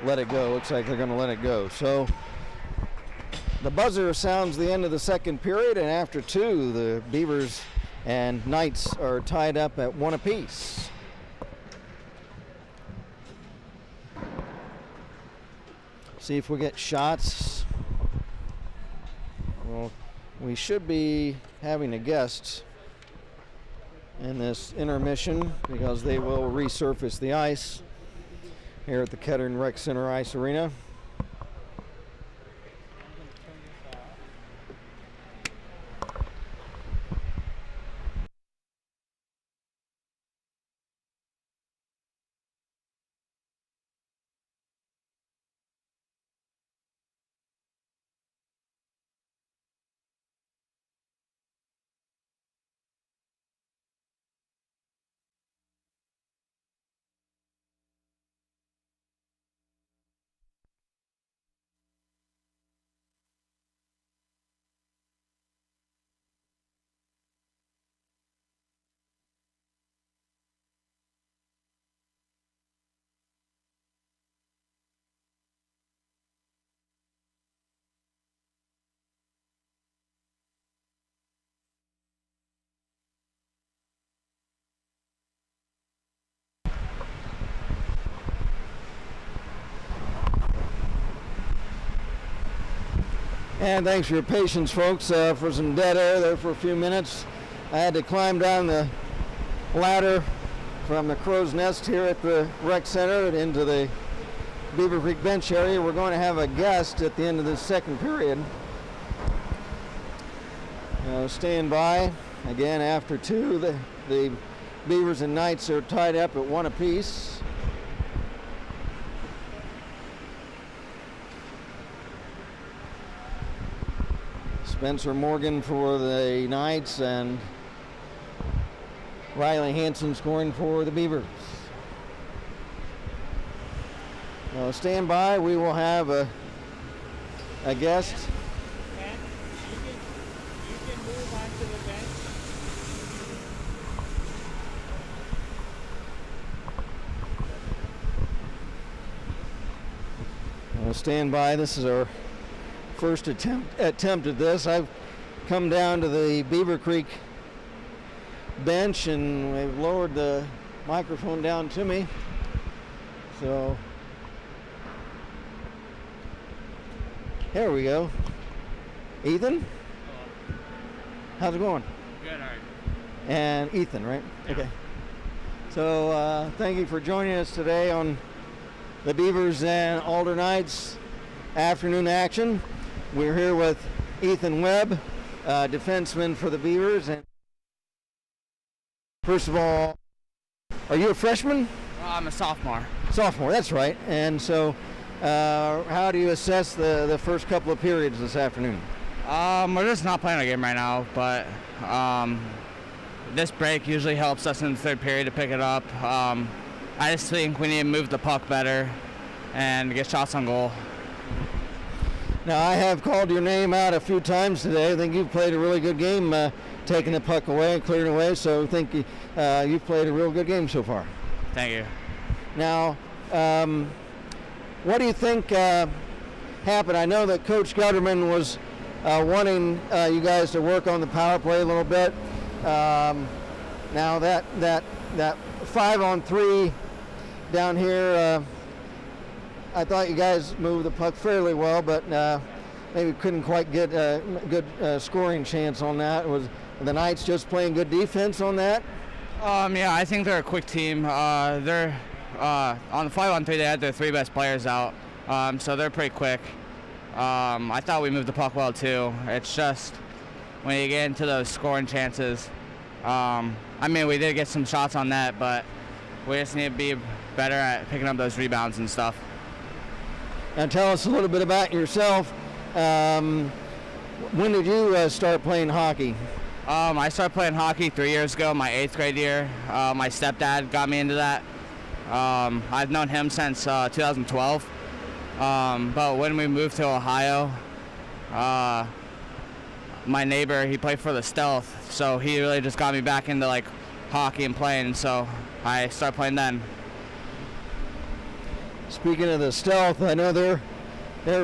let it go? Looks like they're going to let it go. So the buzzer sounds the end of the second period, and after 2, the Beavers and Knights are tied up at 1 apiece. See if we get shots. Well, we should be having a guest in this intermission because they will resurface the ice here at the Kettering Rec Center Ice Arena. And thanks for your patience, folks, for some dead air there for a few minutes. I had to climb down the ladder from the crow's nest here at the rec center and into the Beavercreek bench area. We're going to have a guest at the end of this second period. Stand by. Again, after 2, the Beavers and Knights are tied up at 1 apiece. Spencer Morgan for the Knights and Riley Hansen scoring for the Beavers. Stand by. We will have a guest. You can move onto the bench. Stand by. This is our first attempt at this. I've come down to the Beavercreek bench and they've lowered the microphone down to me. So here we go. Ethan? How's it going? Good, all right. And Ethan, right? Yeah. Okay. So thank you for joining us today on the Beavers and Alder Knights afternoon action. We're here with Ethan Webb, defenseman for the Beavers. And first of all, are you a freshman? I'm a sophomore. Sophomore, that's right. And so how do you assess the first couple of periods this afternoon? We're just not playing a game right now, but this break usually helps us in the third period to pick it up. I just think we need to move the puck better and get shots on goal. Now, I have called your name out a few times today. I think you've played a really good game taking the puck away and clearing away, so I think you've played a real good game so far. Thank you. Now, what do you think happened? I know that Coach Gutterman was wanting you guys to work on the power play a little bit. Now that 5-on-3 down here, I thought you guys moved the puck fairly well, but maybe couldn't quite get a good scoring chance on that. Was the Knights just playing good defense on that? Yeah, I think they're a quick team. They're on the 5-on-3. They had their 3 best players out, so they're pretty quick. I thought we moved the puck well too. It's just when you get into those scoring chances. I mean, we did get some shots on net, but we just need to be better at picking up those rebounds and stuff. Now tell us a little bit about yourself. When did you start playing hockey? I started playing hockey 3 years ago, my 8th grade year. My stepdad got me into that. I've known him since 2012. But when we moved to Ohio, my neighbor, he played for the Stealth, so he really just got me back into like hockey and playing, so I started playing then. Speaking of the Stealth, I know their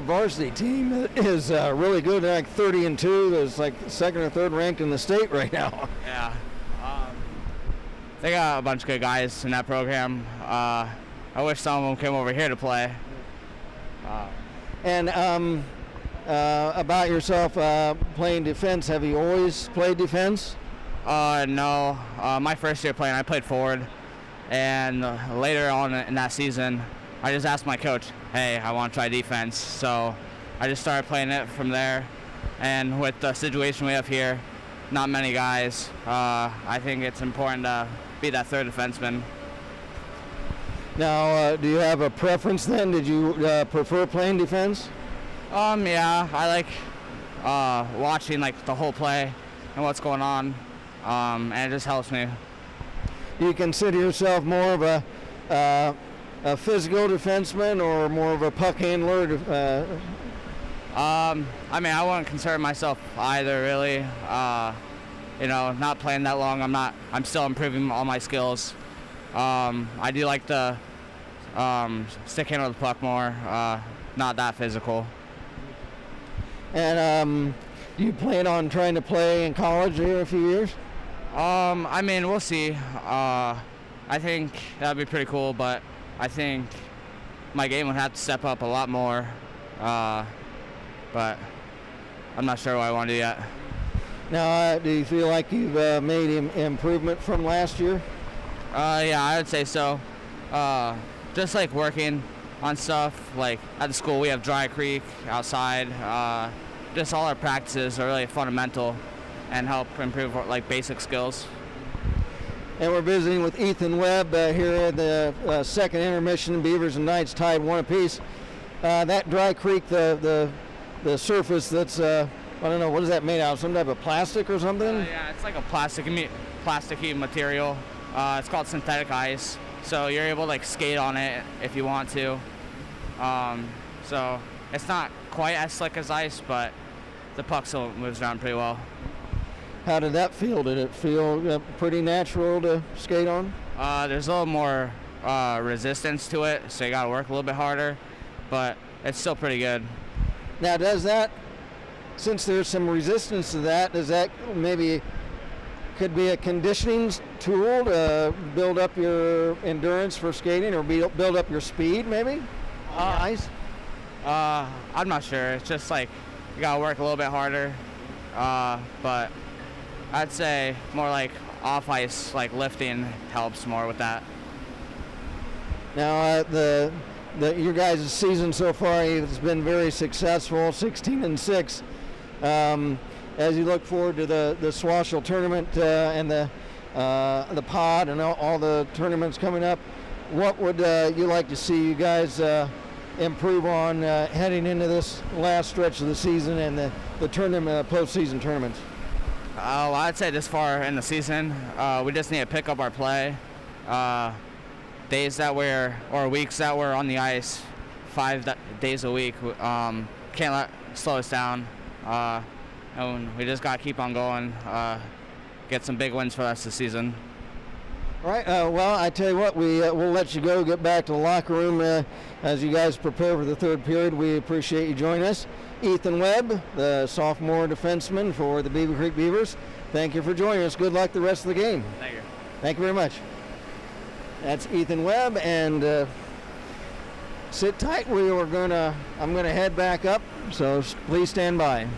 varsity team is really good. They're like 30-2. There's like second or third ranked in the state right now. Yeah. They got a bunch of good guys in that program. I wish some of them came over here to play. And about yourself playing defense, have you always played defense? No. My first year playing, I played forward. And later on in that season, I just asked my coach, hey, I want to try defense. So I just started playing it from there. And with the situation we have here, not many guys, I think it's important to be that third defenseman. Now, do you have a preference then? Did you prefer playing defense? Yeah, I like watching like the whole play and what's going on, and it just helps me. Do you consider yourself more of a physical defenseman or more of a puck handler? I mean, I wouldn't consider myself either, really. Not playing that long, I'm still improving all my skills. I do like to stick handle the puck more, not that physical. And do you plan on trying to play in college here in a few years? I mean, we'll see. I think that'd be pretty cool, but I think my game would have to step up a lot more. But I'm not sure what I want to do yet. Now, do you feel like you've made improvement from last year? Yeah, I would say so. Just like working on stuff, like at the school we have Beavercreek outside. Just all our practices are really fundamental and help improve like basic skills. And we're visiting with Ethan Webb here at the second intermission. Beavers and Knights tied one apiece. That Beavercreek, the surface that's I don't know, what is that made out of? Some type of plastic or something? Yeah, it's like a plasticky material. It's called synthetic ice, so you're able to like skate on it if you want to. So it's not quite as slick as ice, but the puck still moves around pretty well. How did that feel? Did it feel pretty natural to skate on? There's a little more resistance to it, so you got to work a little bit harder, but it's still pretty good. Now, does that, since there's some resistance to that, does that maybe could be a conditioning tool to build up your endurance for skating or build up your speed maybe on the ice? I'm not sure. It's just like you got to work a little bit harder, but I'd say more like off ice, like lifting helps more with that. Now, your guys' season so far has been very successful, 16-6. As you look forward to the Swashel tournament and the pod and all the tournaments coming up, what would you like to see you guys improve on heading into this last stretch of the season and the tournament, postseason tournaments? Well, I'd say this far in the season, we just need to pick up our play. Weeks that we're on the ice 5 days a week, can't slow us down. And we just got to keep on going, get some big wins for us this season. All right, well, I tell you what, we'll let you go, get back to the locker room as you guys prepare for the third period. We appreciate you joining us. Ethan Webb, the sophomore defenseman for the Beavercreek Beavers, thank you for joining us. Good luck the rest of the game. Thank you. Thank you very much. That's Ethan Webb, and sit tight. I'm gonna head back up, so please stand by.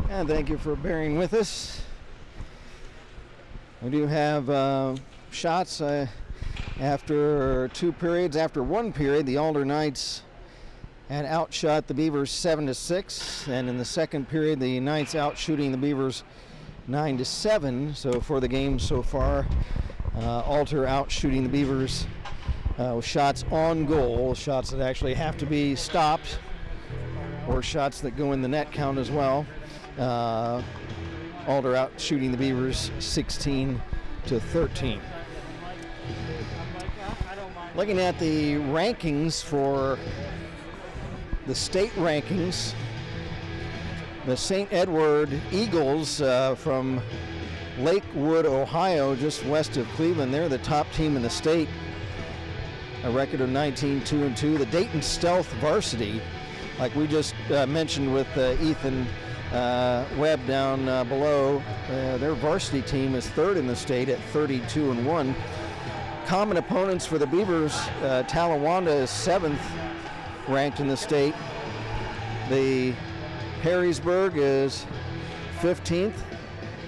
And thank you for bearing with us. We do have shots after 2 periods. After 1 period, the Alder Knights had outshot the Beavers 7-6, and in the 2nd period, the Knights outshooting the Beavers 9-7. So for the game so far, Alter outshooting the Beavers with shots on goal, shots that actually have to be stopped, or shots that go in the net count as well. Alder outshooting the Beavers 16-13. Looking at the rankings for the state rankings, the St. Edward Eagles from Lakewood, Ohio, just west of Cleveland, they're the top team in the state, a record of 19-2-2. The Dayton Stealth Varsity, like we just mentioned with Ethan Webb down below, their varsity team is 3rd in the state at 32-1. Common opponents for the Beavers, Talawanda is 7th ranked in the state. The Perrysburg is 15th.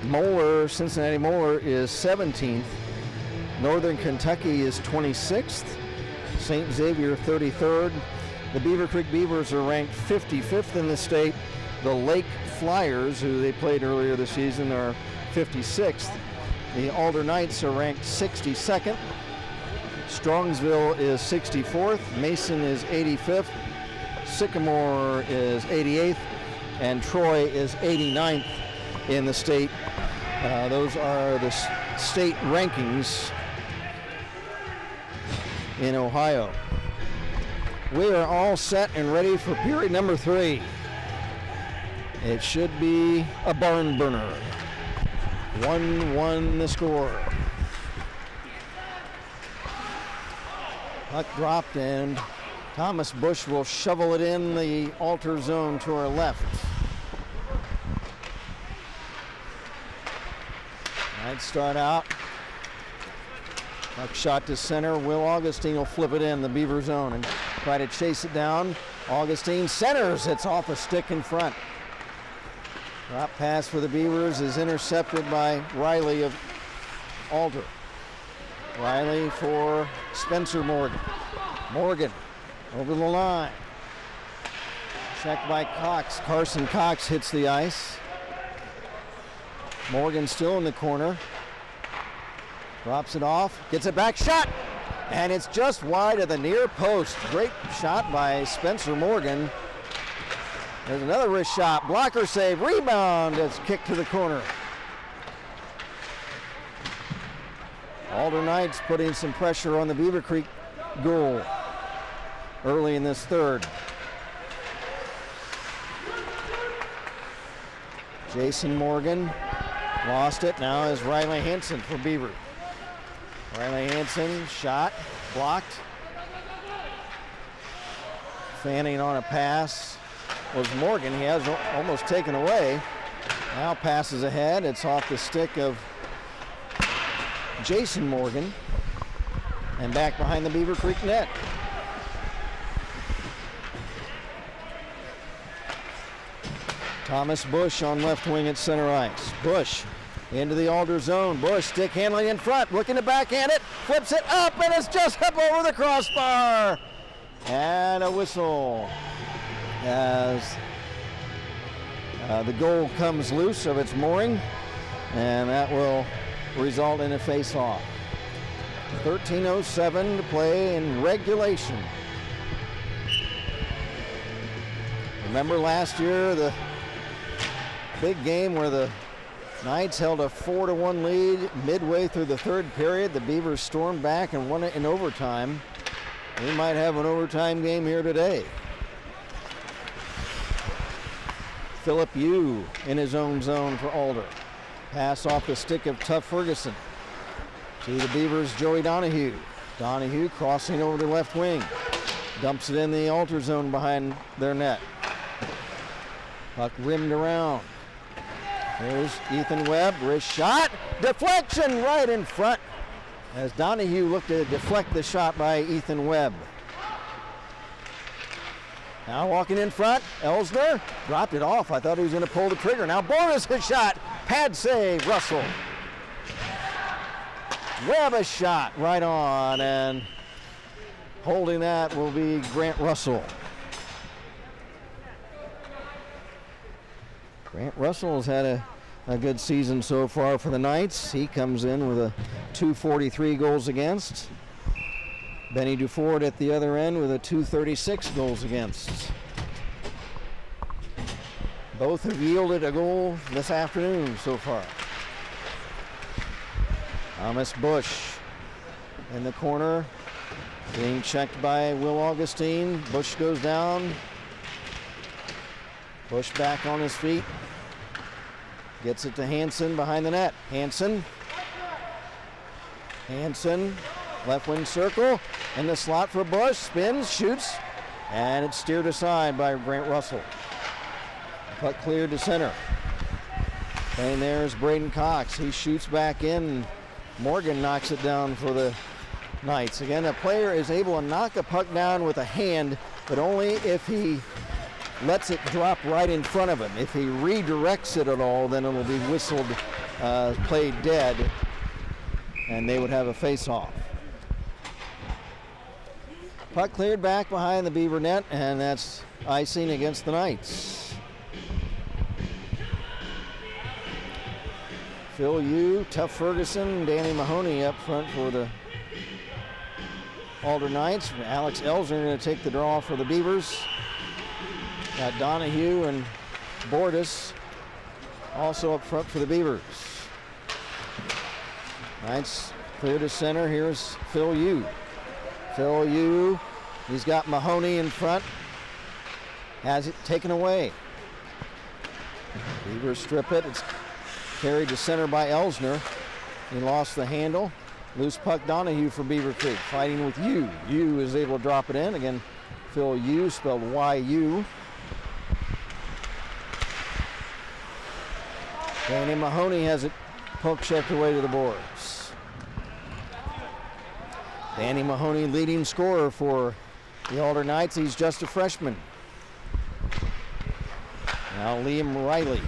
Moeller, Cincinnati Moeller is 17th. Northern Kentucky is 26th. St. Xavier 33rd. The Beavercreek Beavers are ranked 55th in the state. The Lake Flyers, who they played earlier this season, are 56th. The Alder Knights are ranked 62nd. Strongsville is 64th. Mason is 85th. Sycamore is 88th. And Troy is 89th in the state. Those are the state rankings in Ohio. We are all set and ready for period number 3. It should be a barn burner. 1-1 the score. Puck dropped, and Thomas Bush will shovel it in the Alter zone to our left. I'd start out. Puck shot to center. Will Augustine will flip it in the Beaver zone and try to chase it down. Augustine centers. It's off a stick in front. Drop pass for the Beavers is intercepted by Riley of Alter. Riley for Spencer Morgan. Morgan over the line. Checked by Cox. Carson Cox hits the ice. Morgan still in the corner. Drops it off. Gets it back. Shot! And it's just wide of the near post. Great shot by Spencer Morgan. There's another wrist shot. Blocker save. Rebound. It's kicked to the corner. Alder Knights putting some pressure on the Beavercreek goal early in this 3rd. Jason Morgan lost it. Now is Riley Hansen for Beaver. Riley Hansen shot, blocked. Fanning on a pass was Morgan. He has almost taken away. Now passes ahead. It's off the stick of Jason Morgan and back behind the Beavercreek net. Thomas Bush on left wing at center ice. Bush into the Alder zone. Bush stick handling in front, looking to backhand it, flips it up, and it's just up over the crossbar. And a whistle as the goal comes loose of its mooring, and that will result in a face-off. 13:07 to play in regulation. Remember last year, the big game where the Knights held a 4-1 lead midway through the 3rd period. The Beavers stormed back and won it in overtime. We might have an overtime game here today. Philip Yu in his own zone for Alder. Pass off the stick of Tuff Ferguson. To the Beavers, Joey Donahue. Donahue crossing over the left wing. Dumps it in the Alter zone behind their net. Puck rimmed around. There's Ethan Webb, wrist shot. Deflection right in front as Donahue looked to deflect the shot by Ethan Webb. Now walking in front, Elsner dropped it off. I thought he was going to pull the trigger. Now Boris his shot. Pad save, Russell. Webb a shot right on, and holding that will be Grant Russell. Grant Russell has had a good season so far for the Knights. He comes in with a 243 goals against. Benny Duford at the other end with a 236 goals against. Both have yielded a goal this afternoon so far. Thomas Bush in the corner, being checked by Will Augustine. Bush goes down. Bush back on his feet. Gets it to Hansen behind the net. Hansen, left wing circle, in the slot for Bush, spins, shoots, and it's steered aside by Grant Russell. Puck cleared to center. And there's Braden Cox. He shoots back in. Morgan knocks it down for the Knights. Again, a player is able to knock a puck down with a hand, but only if he lets it drop right in front of him. If he redirects it at all, then it'll be whistled, played dead, and they would have a face-off. Puck cleared back behind the Beaver net, and that's icing against the Knights. Phil Yu, Tuff Ferguson, Danny Mahoney up front for the Alder Knights. Alex Elsner going to take the draw for the Beavers. Got Donahue and Bordas also up front for the Beavers. Knights clear to center. Here's Phil Yu. Phil Yu, he's got Mahoney in front. Has it taken away. Beavers strip it. It's carried to center by Elsner. He lost the handle. Loose puck Donahue for Beavercreek. Fighting with Yu. Yu is able to drop it in. Again, Phil Yu, spelled Y-U. Danny Mahoney has it poke checked away to the boards. Danny Mahoney, leading scorer for the Alder Knights. He's just a freshman. Now Liam Riley.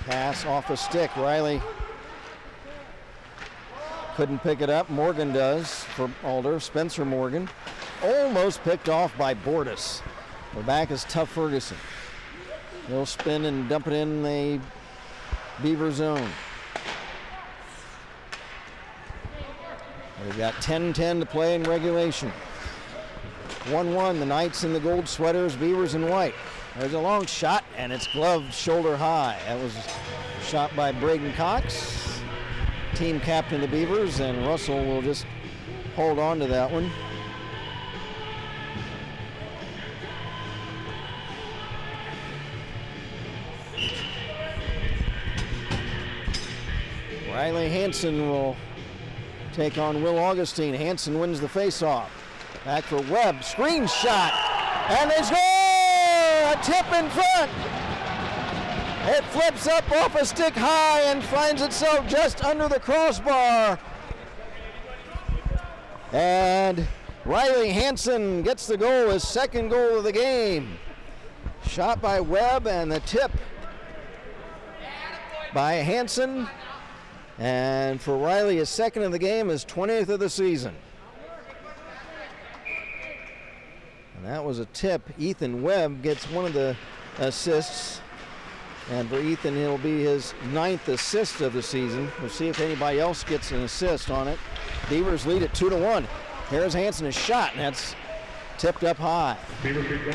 Pass off a stick. Riley couldn't pick it up. Morgan does for Alder. Spencer Morgan. Almost picked off by Bordas. The back is Tuff Ferguson. He'll spin and dump it in the Beaver zone. We've got 10-10 to play in regulation. 1-1, the Knights in the gold sweaters, Beavers in white. There's a long shot, and it's gloved shoulder high. That was shot by Braden Cox, team captain of the Beavers, and Russell will just hold on to that one. Riley Hansen will take on Will Augustine. Hansen wins the faceoff. Back for Webb. Screen shot. And they score! A tip in front. It flips up off a stick high and finds itself just under the crossbar. And Riley Hansen gets the goal, his second goal of the game. Shot by Webb and the tip by Hansen. And for Riley, his second of the game, his 20th of the season. And that was a tip. Ethan Webb gets one of the assists. And for Ethan, it'll be his 9th assist of the season. We'll see if anybody else gets an assist on it. Beavers lead it 2-1. Here's Hansen, a shot, and that's tipped up high. Beavercreek goal.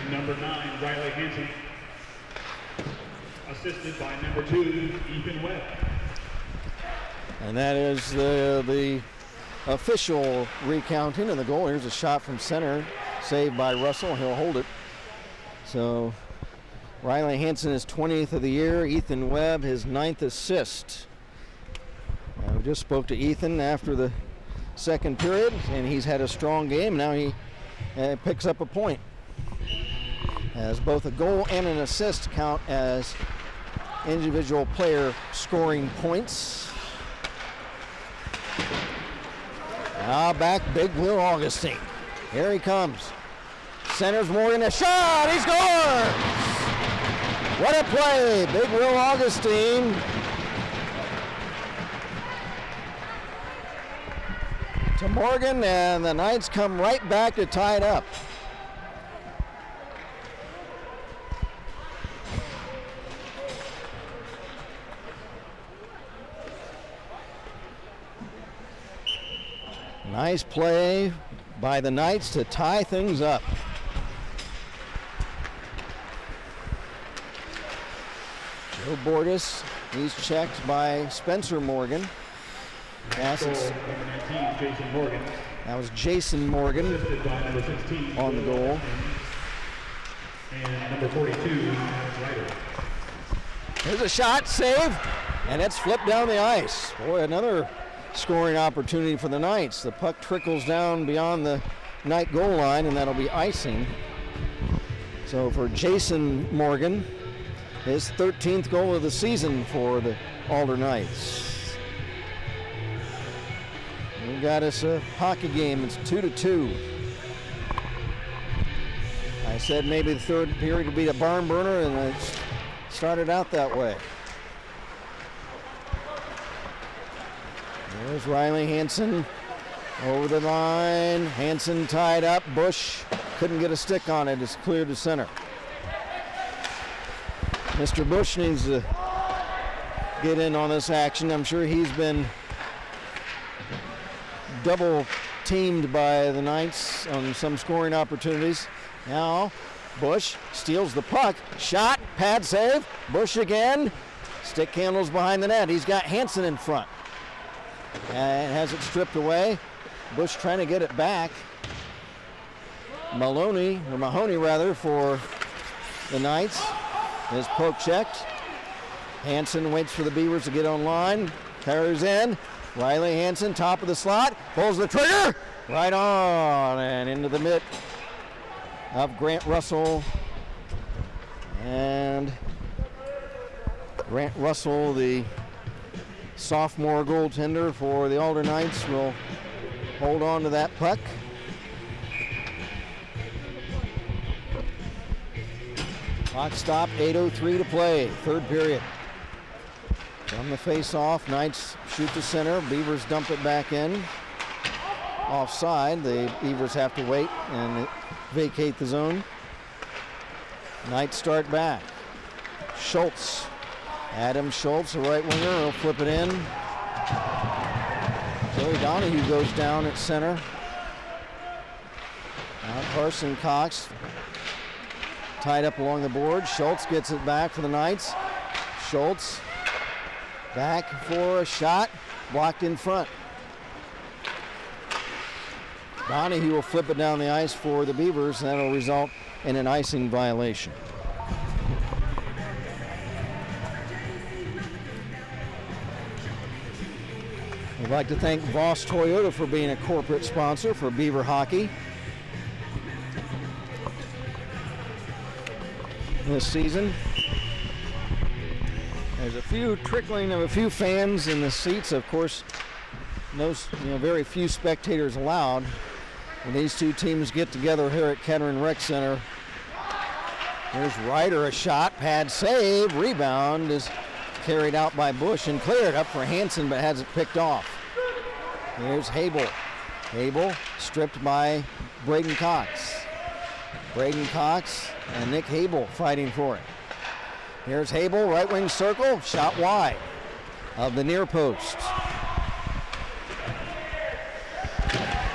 Number 9, Riley Hansen. Assisted by number 2, Ethan Webb. And that is the official recounting of the goal. Here's a shot from center, saved by Russell. He'll hold it. So Riley Hansen is 20th of the year. Ethan Webb, his 9th assist. We just spoke to Ethan after the second period, and he's had a strong game. Now he picks up a point. As both a goal and an assist count as individual player scoring points. Now back, big Will Augustine. Here he comes. Centers Morgan, a shot, he scores! What a play, Big Will Augustine. To Morgan, and the Knights come right back to tie it up. Nice play by the Knights to tie things up. Joe Borges, he's checked by Spencer Morgan. Pass Jason Morgan. That was Jason Morgan Number 16, on the goal. And number 42, Ryder. There's a shot, save, and it's flipped down the ice. Boy, another scoring opportunity for the Knights. The puck trickles down beyond the Knight goal line, and that'll be icing. So for Jason Morgan, his 13th goal of the season for the Alder Knights. We got us a hockey game. It's 2-2. I said maybe the third period would be a barn burner, and it started out that way. There's Riley Hansen over the line. Hansen tied up. Bush couldn't get a stick on it. It's cleared to center. Mr. Bush needs to get in on this action. I'm sure he's been double teamed by the Knights on some scoring opportunities. Now Bush steals the puck. Shot, pad save. Bush again. Stick handles behind the net. He's got Hansen in front. And has it stripped away. Bush trying to get it back. Mahoney for the Knights is poke checked. Hansen waits for the Beavers to get online. Carries in. Riley Hansen, top of the slot, pulls the trigger, right on and into the mitt of Grant Russell. And Grant Russell, the sophomore goaltender for the Alder Knights, will hold on to that puck. Clock stop, 8:03 to play, third period. From the face-off, Knights shoot to center. Beavers dump it back in. Offside, the Beavers have to wait and vacate the zone. Knights start back. Schultz. Adam Schultz, the right winger, will flip it in. Joey Donahue goes down at center. Now Carson Cox tied up along the board. Schultz gets it back for the Knights. Schultz back for a shot, blocked in front. Donahue will flip it down the ice for the Beavers, and that'll result in an icing violation. We'd like to thank Voss Toyota for being a corporate sponsor for Beaver Hockey this season. There's a few trickling of a few fans in the seats. Of course, very few spectators allowed. When these two teams get together here at Kettering Rec Center. Here's Ryder, a shot, pad save, rebound is carried out by Bush and cleared up for Hansen, but has it picked off. Here's Habel. Habel stripped by Braden Cox. Braden Cox and Nick Habel fighting for it. Here's Habel, right wing circle, shot wide of the near post.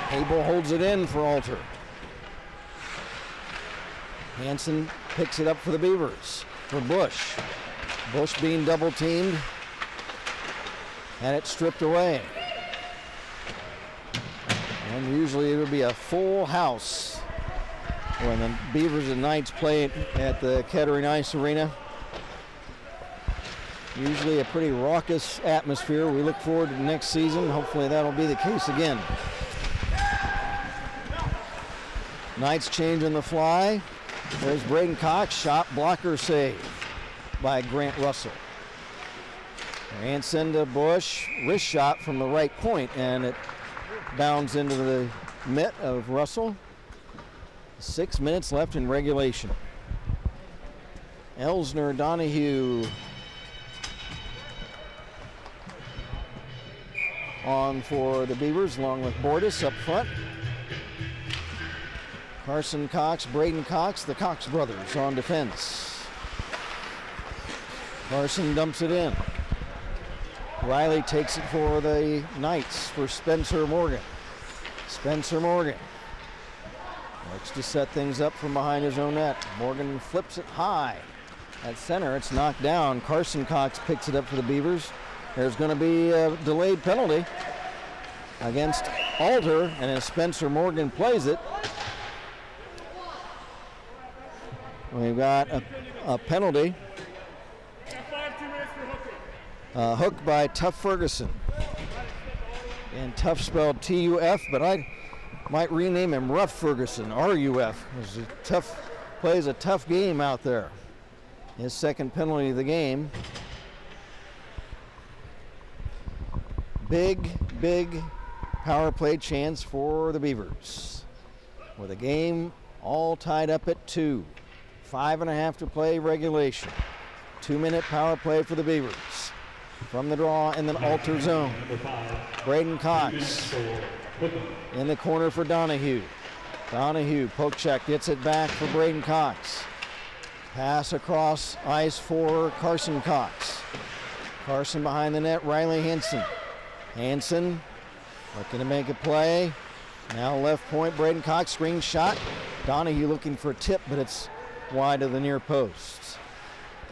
Habel holds it in for Alter. Hansen picks it up for the Beavers, for Bush. Bush being double teamed, and it stripped away. And usually it would be a full house when the Beavers and Knights play at the Kettering Ice Arena. Usually a pretty raucous atmosphere. We look forward to the next season. Hopefully that'll be the case again. Knights change on the fly. There's Braden Cox, shot, blocker save by Grant Russell. Hansen to Bush, wrist shot from the right point, and it bounds into the mitt of Russell. 6 minutes left in regulation. Elsner, Donahue on for the Beavers, along with Bordas up front. Carson Cox, Braden Cox, the Cox brothers on defense. Carson dumps it in. Riley takes it for the Knights for Spencer Morgan. Spencer Morgan looks to set things up from behind his own net. Morgan flips it high. At center, it's knocked down. Carson Cox picks it up for the Beavers. There's going to be a delayed penalty against Alter, and as Spencer Morgan plays it, we've got a penalty. Hook by Tuff Ferguson. And Tuff spelled T-U-F, but I might rename him Rough Ferguson, R-U-F. Tuff plays a tough game out there. His second penalty of the game. Big power play chance for the Beavers. With a game all tied up at 2. 5.5 to play regulation. 2-minute power play for the Beavers. From the draw in the Alter zone. Braden Cox in the corner for Donahue. Donahue, poke check, gets it back for Braden Cox. Pass across ice for Carson Cox. Carson behind the net, Riley Hansen. Hansen looking to make a play. Now left point, Braden Cox, screen shot. Donahue looking for a tip, but it's wide of the near post.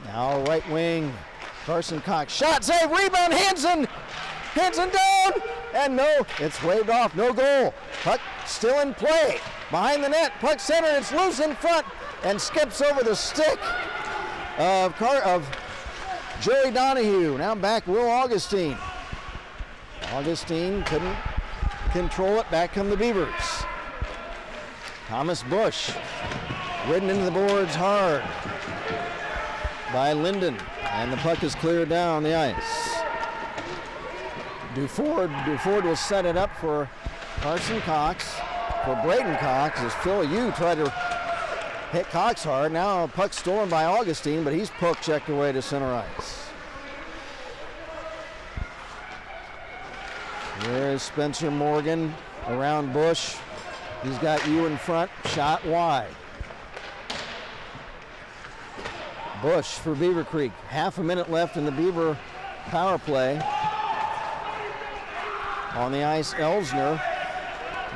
Now right wing, Carson Cox, shot, save, rebound, Hansen! Hansen down! And no, it's waved off, no goal. Puck still in play. Behind the net, puck center, it's loose in front and skips over the stick of Joey Donahue. Now back Will Augustine. Augustine couldn't control it, back come the Beavers. Thomas Bush, ridden into the boards hard by Linden, and the puck is cleared down the ice. Duford will set it up for Carson Cox, for Braden Cox, as Phil Yu tried to hit Cox hard. Now a puck stolen by Augustine, but he's poke checked away to center ice. Here is Spencer Morgan around Bush. He's got Yu in front, shot wide. Bush for Beavercreek. Half a minute left in the Beaver power play. On the ice, Elsner.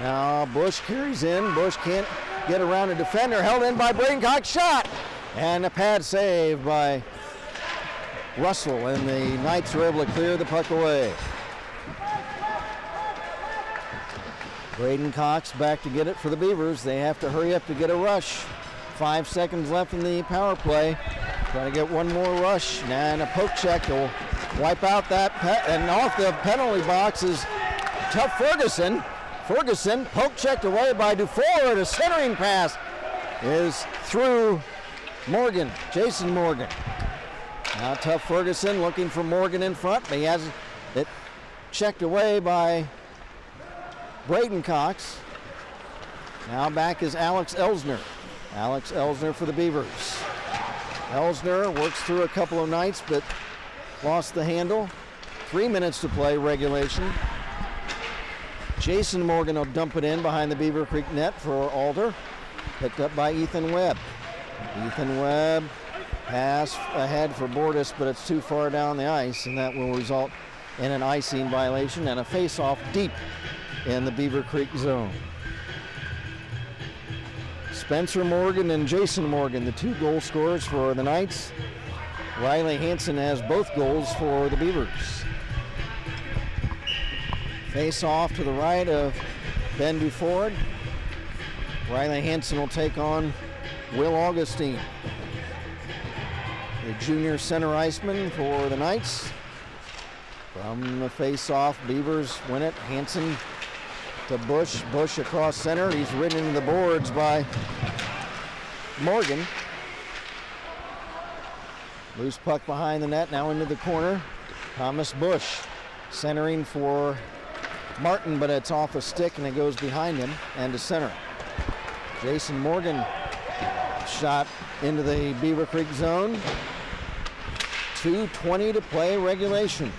Now Bush carries in. Bush can't get around a defender. Held in by Braden Cox. Shot! And a pad save by Russell. And the Knights are able to clear the puck away. Braden Cox back to get it for the Beavers. They have to hurry up to get a rush. 5 seconds left in the power play. Trying to get one more rush. And a poke check will wipe out that. And off the penalty box is Tuff Ferguson. Ferguson poke checked away by Duford. A centering pass is through Morgan, Jason Morgan. Now Tuff Ferguson looking for Morgan in front, but he has it checked away by Braden Cox. Now back is Alex Elsner. Alex Elsner for the Beavers. Elsner works through a couple of Knights, but lost the handle. 3 minutes to play regulation. Jason Morgan will dump it in behind the Beavercreek net for Alder. Picked up by Ethan Webb. Ethan Webb, pass ahead for Bordas, but it's too far down the ice, and that will result in an icing violation and a face-off deep in the Beavercreek zone. Spencer Morgan and Jason Morgan, the two goal scorers for the Knights. Riley Hansen has both goals for the Beavers. Face off to the right of Ben Duford. Riley Hansen will take on Will Augustine, the junior center iceman for the Knights. From the face-off, Beavers win it. Hansen to Bush. Bush across center. He's ridden into the boards by Morgan. Loose puck behind the net, now into the corner. Thomas Bush centering for Martin, but it's off a stick and it goes behind him and to center. Jason Morgan shot into the Beavercreek zone. 2:20 to play regulation.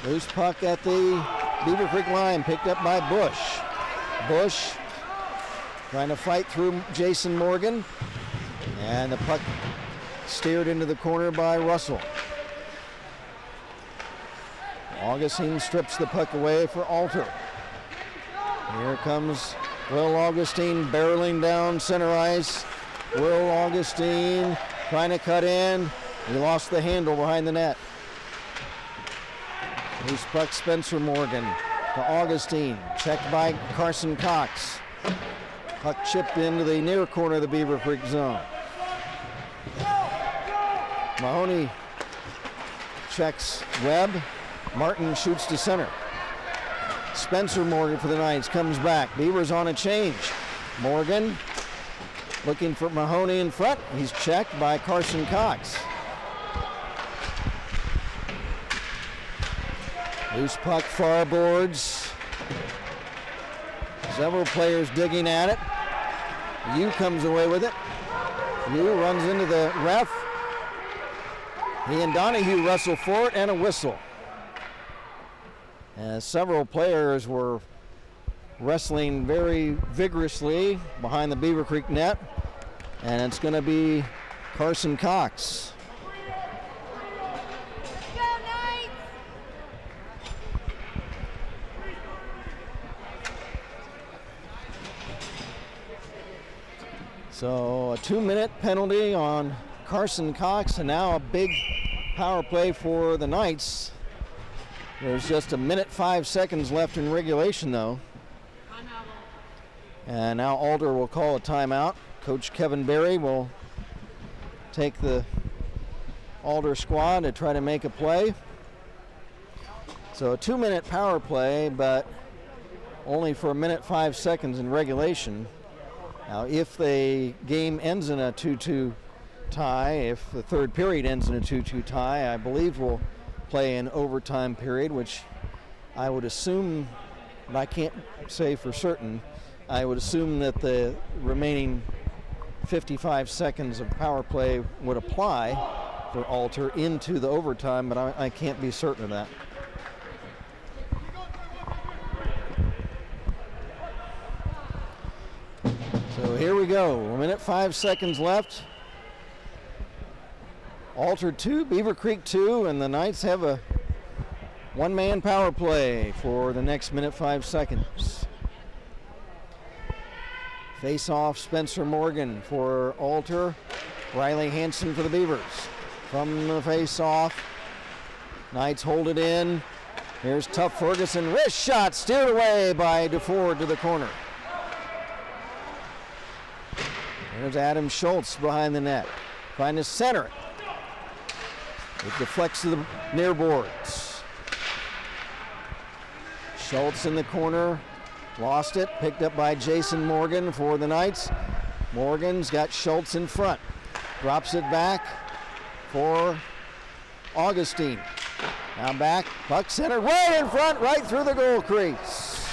Loose puck at the Beavercreek line, picked up by Bush. Bush trying to fight through Jason Morgan, and the puck steered into the corner by Russell. Augustine strips the puck away for Alter. Here comes Will Augustine barreling down center ice. Will Augustine trying to cut in. He lost the handle behind the net. Loose puck, Spencer Morgan to Augustine. Checked by Carson Cox. Puck chipped into the near corner of the Beavercreek zone. Mahoney checks Webb. Martin shoots to center. Spencer Morgan for the Knights comes back. Beavers on a change. Morgan looking for Mahoney in front. He's checked by Carson Cox. Loose puck, far boards. Several players digging at it. Yu comes away with it. Yu runs into the ref. He and Donahue wrestle for it, and a whistle. Several players were wrestling very vigorously behind the Beavercreek net, and it's going to be Carson Cox. So a 2-minute penalty on Carson Cox, and now a big power play for the Knights. There's just 1:05 left in regulation though. And now Alder will call a timeout. Coach Kevin Berry will take the Alder squad to try to make a play. So a 2-minute power play, but only for 1:05 in regulation. Now, if the game ends in a 2-2 tie, if the third period ends in a 2-2 tie, I believe we'll play an overtime period, which I would assume, but I can't say for certain, I would assume that the remaining 55 seconds of power play would apply for Alter into the overtime, but I can't be certain of that. So here we go, 1:05 left. Alter 2, Beavercreek 2, and the Knights have a one-man power play for the next 1:05. Face off, Spencer Morgan for Alter. Riley Hansen for the Beavers. From the face off, Knights hold it in. Here's Tough Ferguson, wrist shot, steered away by DeFord to the corner. There's Adam Schultz behind the net, trying to center it. It deflects to the near boards. Schultz in the corner, lost it, picked up by Jason Morgan for the Knights. Morgan's got Schultz in front, drops it back for Augustine. Now back, puck center, right in front, right through the goal crease.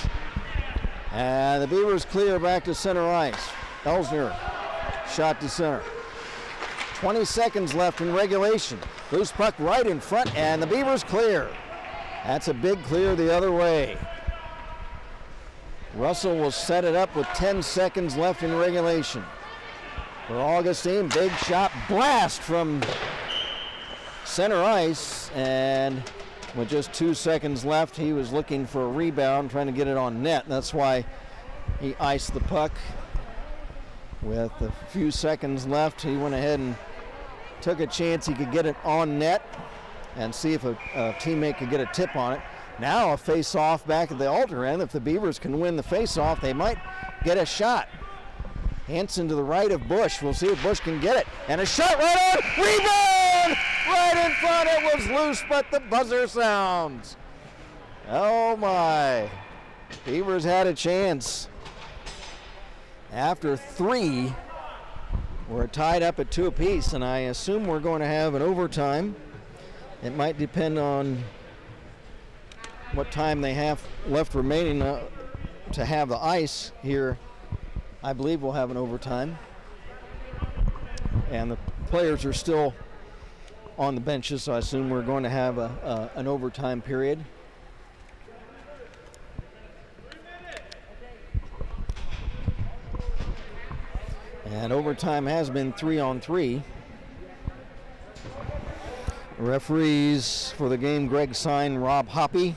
And the Beavers clear back to center ice. Elsner shot to center. 20 seconds left in regulation. Loose puck right in front, and the Beavers clear. That's a big clear the other way. Russell will set it up with 10 seconds left in regulation. For Augustine, big shot, blast from center ice, and with just 2 seconds left, he was looking for a rebound, trying to get it on net. That's why he iced the puck. With a few seconds left, he went ahead and took a chance he could get it on net and see if a teammate could get a tip on it. Now a face-off back at the Alter end. If the Beavers can win the face-off, they might get a shot. Hansen to the right of Bush. We'll see if Bush can get it. And a shot right on! Rebound! Right in front. It was loose, but the buzzer sounds. Oh my. Beavers had a chance. After 3, we're tied up at 2 apiece, and I assume we're going to have an overtime. It might depend on what time they have left remaining to have the ice here I believe we'll have an overtime. And the players are still on the benches, so I assume we're going to have an overtime period. And overtime has been 3-on-3. Referees for the game, Greg Sign, Rob Hoppy.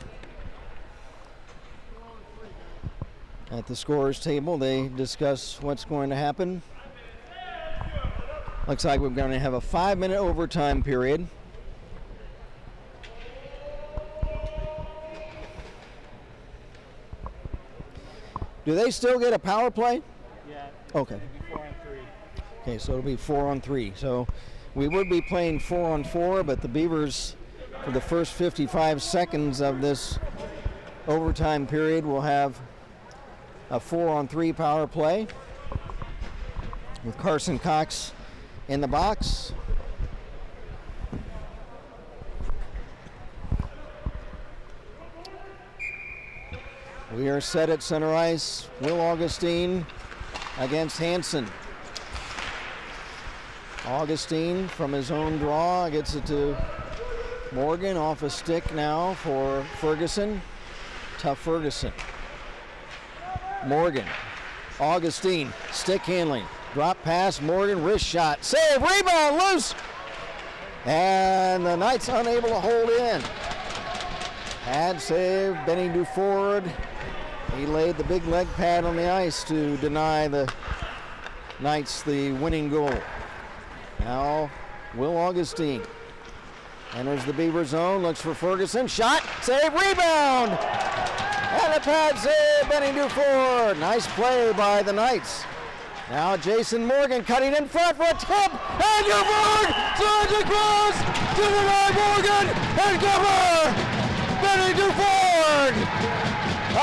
At the scorers table, they discuss what's going to happen. Looks like we're going to have a 5-minute overtime period. Do they still get a power play? Yeah. Okay. It'll be 4-on-3. Okay, so it'll be 4-on-3. So we would be playing 4-on-4, but the Beavers, for the first 55 seconds of this overtime period, will have a 4-on-3 power play with Carson Cox in the box. We are set at center ice. Will Augustine against Hansen. Augustine from his own draw gets it to Morgan, off a stick now for Ferguson. Tough Ferguson. Morgan. Augustine, stick handling. Drop pass, Morgan, wrist shot. Save, rebound, loose! And the Knights unable to hold in. Pad save, Benny Duford. He laid the big leg pad on the ice to deny the Knights the winning goal. Now, Will Augustine enters the Beaver zone, looks for Ferguson, shot, save, rebound! And a pad save, Benny Duford. Nice play by the Knights. Now Jason Morgan cutting in front for a tip, and Duford slides across to deny Morgan, and cover! Benny Duford!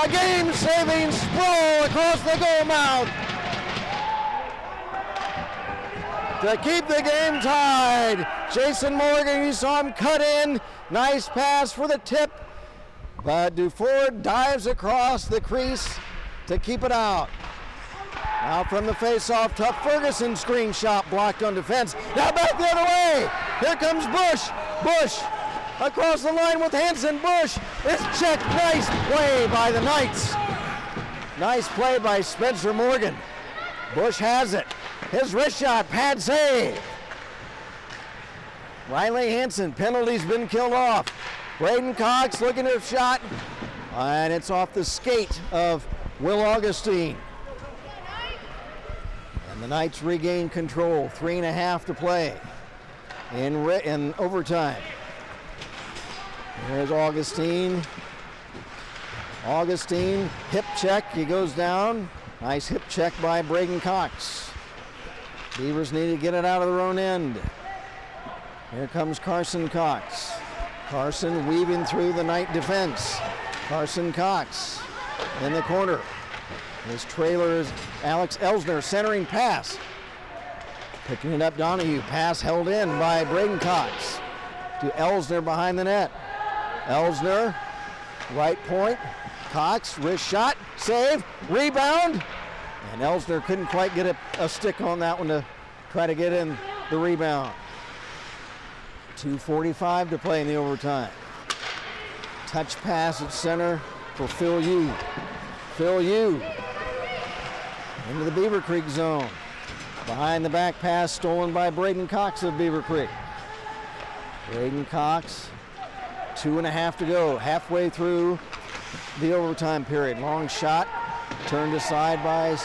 A game-saving sprawl across the goal mouth to keep the game tied. Jason Morgan, you saw him cut in. Nice pass for the tip, but Duford dives across the crease to keep it out. Now from the face-off, tough Ferguson screenshot blocked on defense. Now back the other way. Here comes Bush. Bush across the line with Hansen. Bush is checked. Nice play by the Knights. Nice play by Spencer Morgan. Bush has it. His wrist shot, pad save. Riley Hansen, penalty's been killed off. Braden Cox looking at a shot, and it's off the skate of Will Augustine. And the Knights regain control. 3.5 to play in overtime. Here's Augustine. Augustine, hip check, he goes down. Nice hip check by Braden Cox. Beavers need to get it out of their own end. Here comes Carson Cox. Carson weaving through the Knight defense. Carson Cox in the corner. His trailer is Alex Elsner, centering pass. Picking it up, Donahue. Pass held in by Braden Cox to Elsner behind the net. Elsner, right point. Cox, wrist shot, save, rebound. And Elsner couldn't quite get a stick on that one to try to get in the rebound. 2:45 to play in the overtime. Touch pass at center for Phil Yu. Phil Yu into the Beavercreek zone. Behind the back pass stolen by Braden Cox of Beavercreek. Braden Cox, 2.5 to go, halfway through the overtime period. Long shot, turned aside by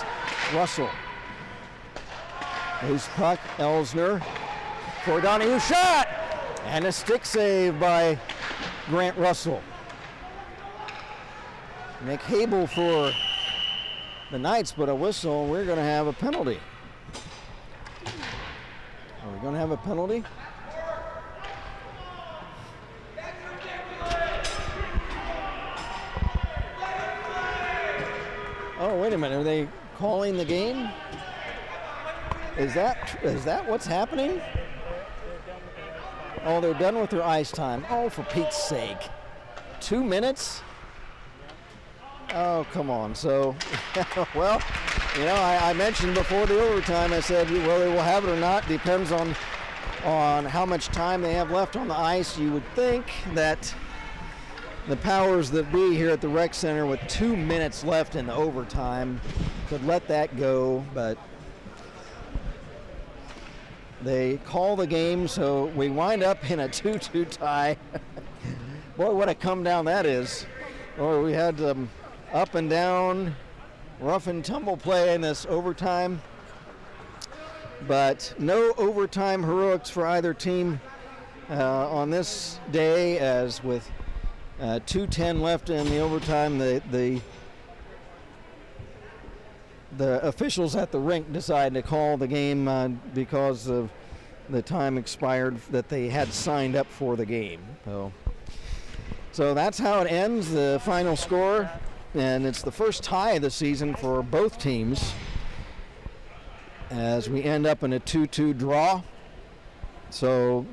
Russell. Loose puck, Elsner for Donahue, shot! And a stick save by Grant Russell. Nick Habel for the Knights, but a whistle. We're going to have a penalty. Are we going to have a penalty? Oh, wait a minute. Are they calling the game? Is that what's happening? Oh, they're done with their ice time. Oh, for Pete's sake. 2 minutes? Oh, come on. So, well, You know, I mentioned before the overtime, I said, well, they will have it or not. Depends on how much time they have left on the ice. You would think that the powers that be here at the rec center with 2 minutes left in the overtime could let that go, but they call the game, so we wind up in a 2-2 tie. Boy, what a come down that is. Or we had up and down, rough and tumble play in this overtime, but no overtime heroics for either team on this day, as with 2:10 left in the overtime, the officials at the rink decided to call the game because of the time expired that they had signed up for the game. So that's how it ends, the final score, and it's the first tie of the season for both teams as we end up in a 2-2 draw. So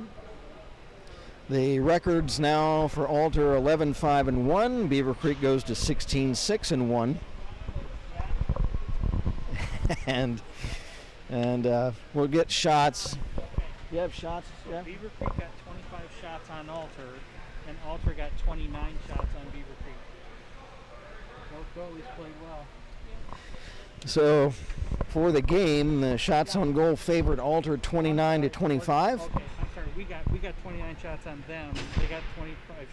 the records now for Alter 11-5-1. Beavercreek goes to 16-6-1. and we'll get shots. You have shots? Yeah. Beavercreek got 25 shots on Alter, and Alter got 29 shots on Beavercreek. Both goalies played well. So for the game, the shots on goal favored Alter 29-25. Okay, I'm sorry. We got 29 shots on them. They got 25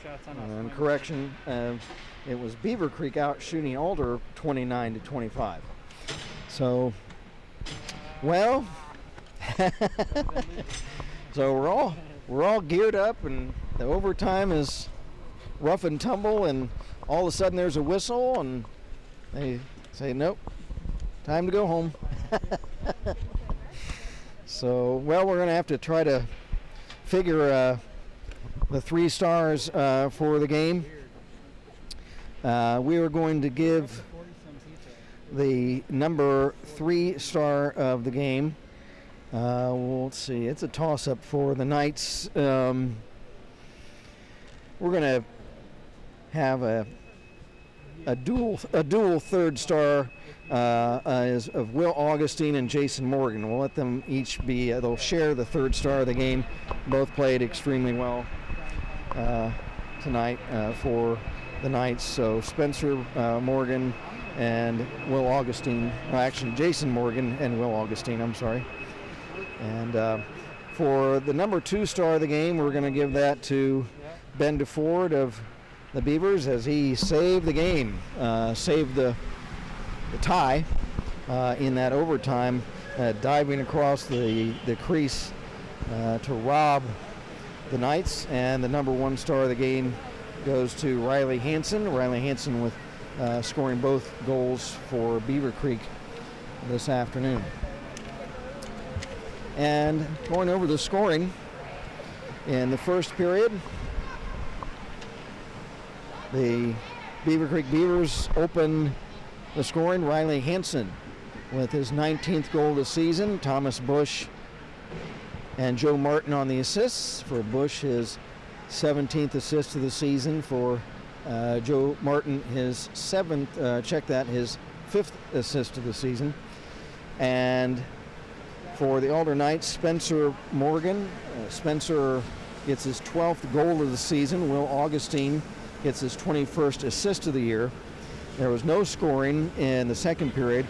shots on us. And correction, it was Beavercreek out shooting Alter 29-25. So, well, so we're all geared up, and the overtime is rough and tumble, and all of a sudden there's a whistle, and they say, nope, time to go home. So, well, we're going to have to try to figure the 3 stars for the game. We are going to give the number 3 star of the game. Well, let's see, it's a toss-up for the Knights. We're going to have a dual 3rd star is of Will Augustine and Jason Morgan. We'll let them each be, they'll share the 3rd star of the game. Both played extremely well tonight for the Knights. So Spencer Morgan and Will Augustine, actually Jason Morgan and Will Augustine, I'm sorry. And for the number 2 star of the game, we're going to give that to Ben DeFord of the Beavers, as he saved the game, saved the tie in that overtime, diving across the crease to rob the Knights. And the number 1 star of the game goes to Riley Hansen. Riley Hansen with scoring both goals for Beavercreek this afternoon. And going over the scoring in the first period, the Beavercreek Beavers open the scoring. Riley Hansen with his 19th goal of the season. Thomas Bush and Joe Martin on the assists. For Bush, his 17th assist of the season. For Joe Martin, his 7th, his 5th assist of the season. And for the Alder Knights, Spencer Morgan. Spencer gets his 12th goal of the season. Will Augustine gets his 21st assist of the year. There was no scoring in the second period.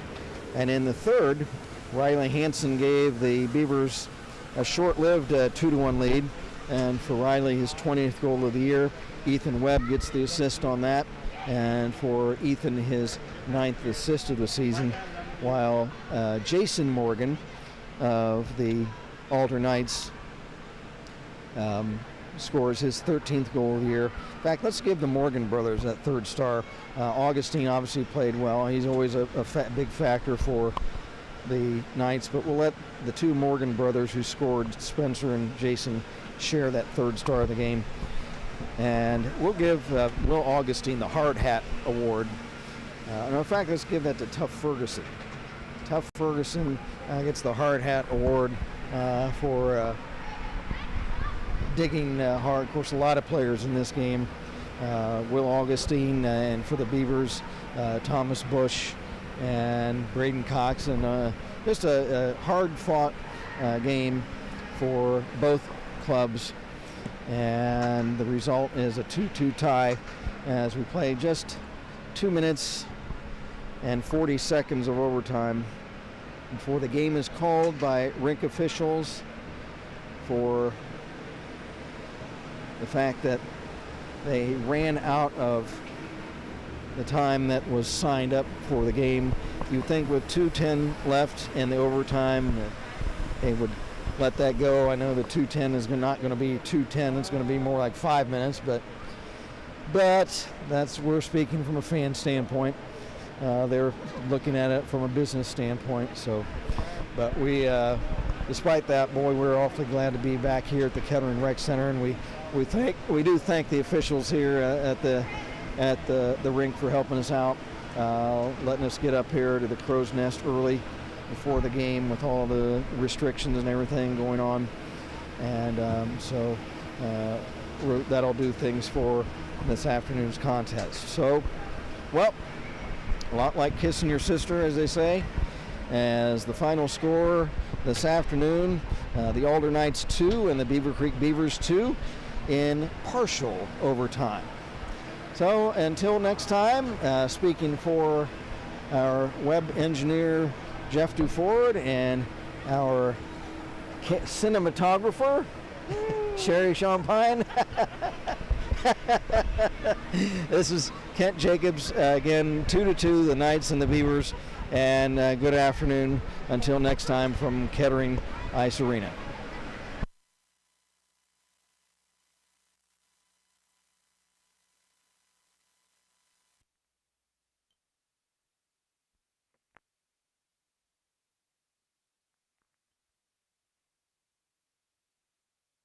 And in the third, Riley Hansen gave the Beavers a short-lived 2-1 lead. And for Riley, his 20th goal of the year. Ethan Webb gets the assist on that. And for Ethan, his 9th assist of the season. While Jason Morgan of the Alder Knights scores his 13th goal of the year. In fact, let's give the Morgan brothers that 3rd star. Augustine obviously played well. He's always a big factor for the Knights, but we'll let the 2 Morgan brothers who scored, Spencer and Jason, share that 3rd star of the game. And we'll give Will Augustine the Hard Hat Award. In fact, let's give that to Tough Ferguson. Tough Ferguson gets the Hard Hat Award for digging hard. Of course, a lot of players in this game. Will Augustine, and for the Beavers, Thomas Bush and Braden Cox, and just a hard-fought game for both clubs. And the result is a 2-2 tie as we play just 2 minutes and 40 seconds of overtime before the game is called by rink officials for the fact that they ran out of the time that was signed up for the game. You'd think with 2:10 left in the overtime that they would let that go. I know the 2:10 is not going to be 2:10. It's going to be more like 5 minutes, but we're speaking from a fan standpoint. They're looking at it from a business standpoint. So, but we, despite that, boy, we're awfully glad to be back here at the Kettering Rec Center, and we do thank the officials here at the rink for helping us out, letting us get up here to the Crow's Nest early before the game with all the restrictions and everything going on. And that'll do things for this afternoon's contest. So, well, a lot like kissing your sister, as they say, as the final score this afternoon, the Alder Knights 2 and the Beavercreek Beavers 2 in partial overtime. So until next time, speaking for our web engineer Jeff Duford and our cinematographer Sherry Champagne, this is Kent Jacobs again, 2-2, the Knights and the Beavers, and good afternoon until next time from Kettering Ice Arena.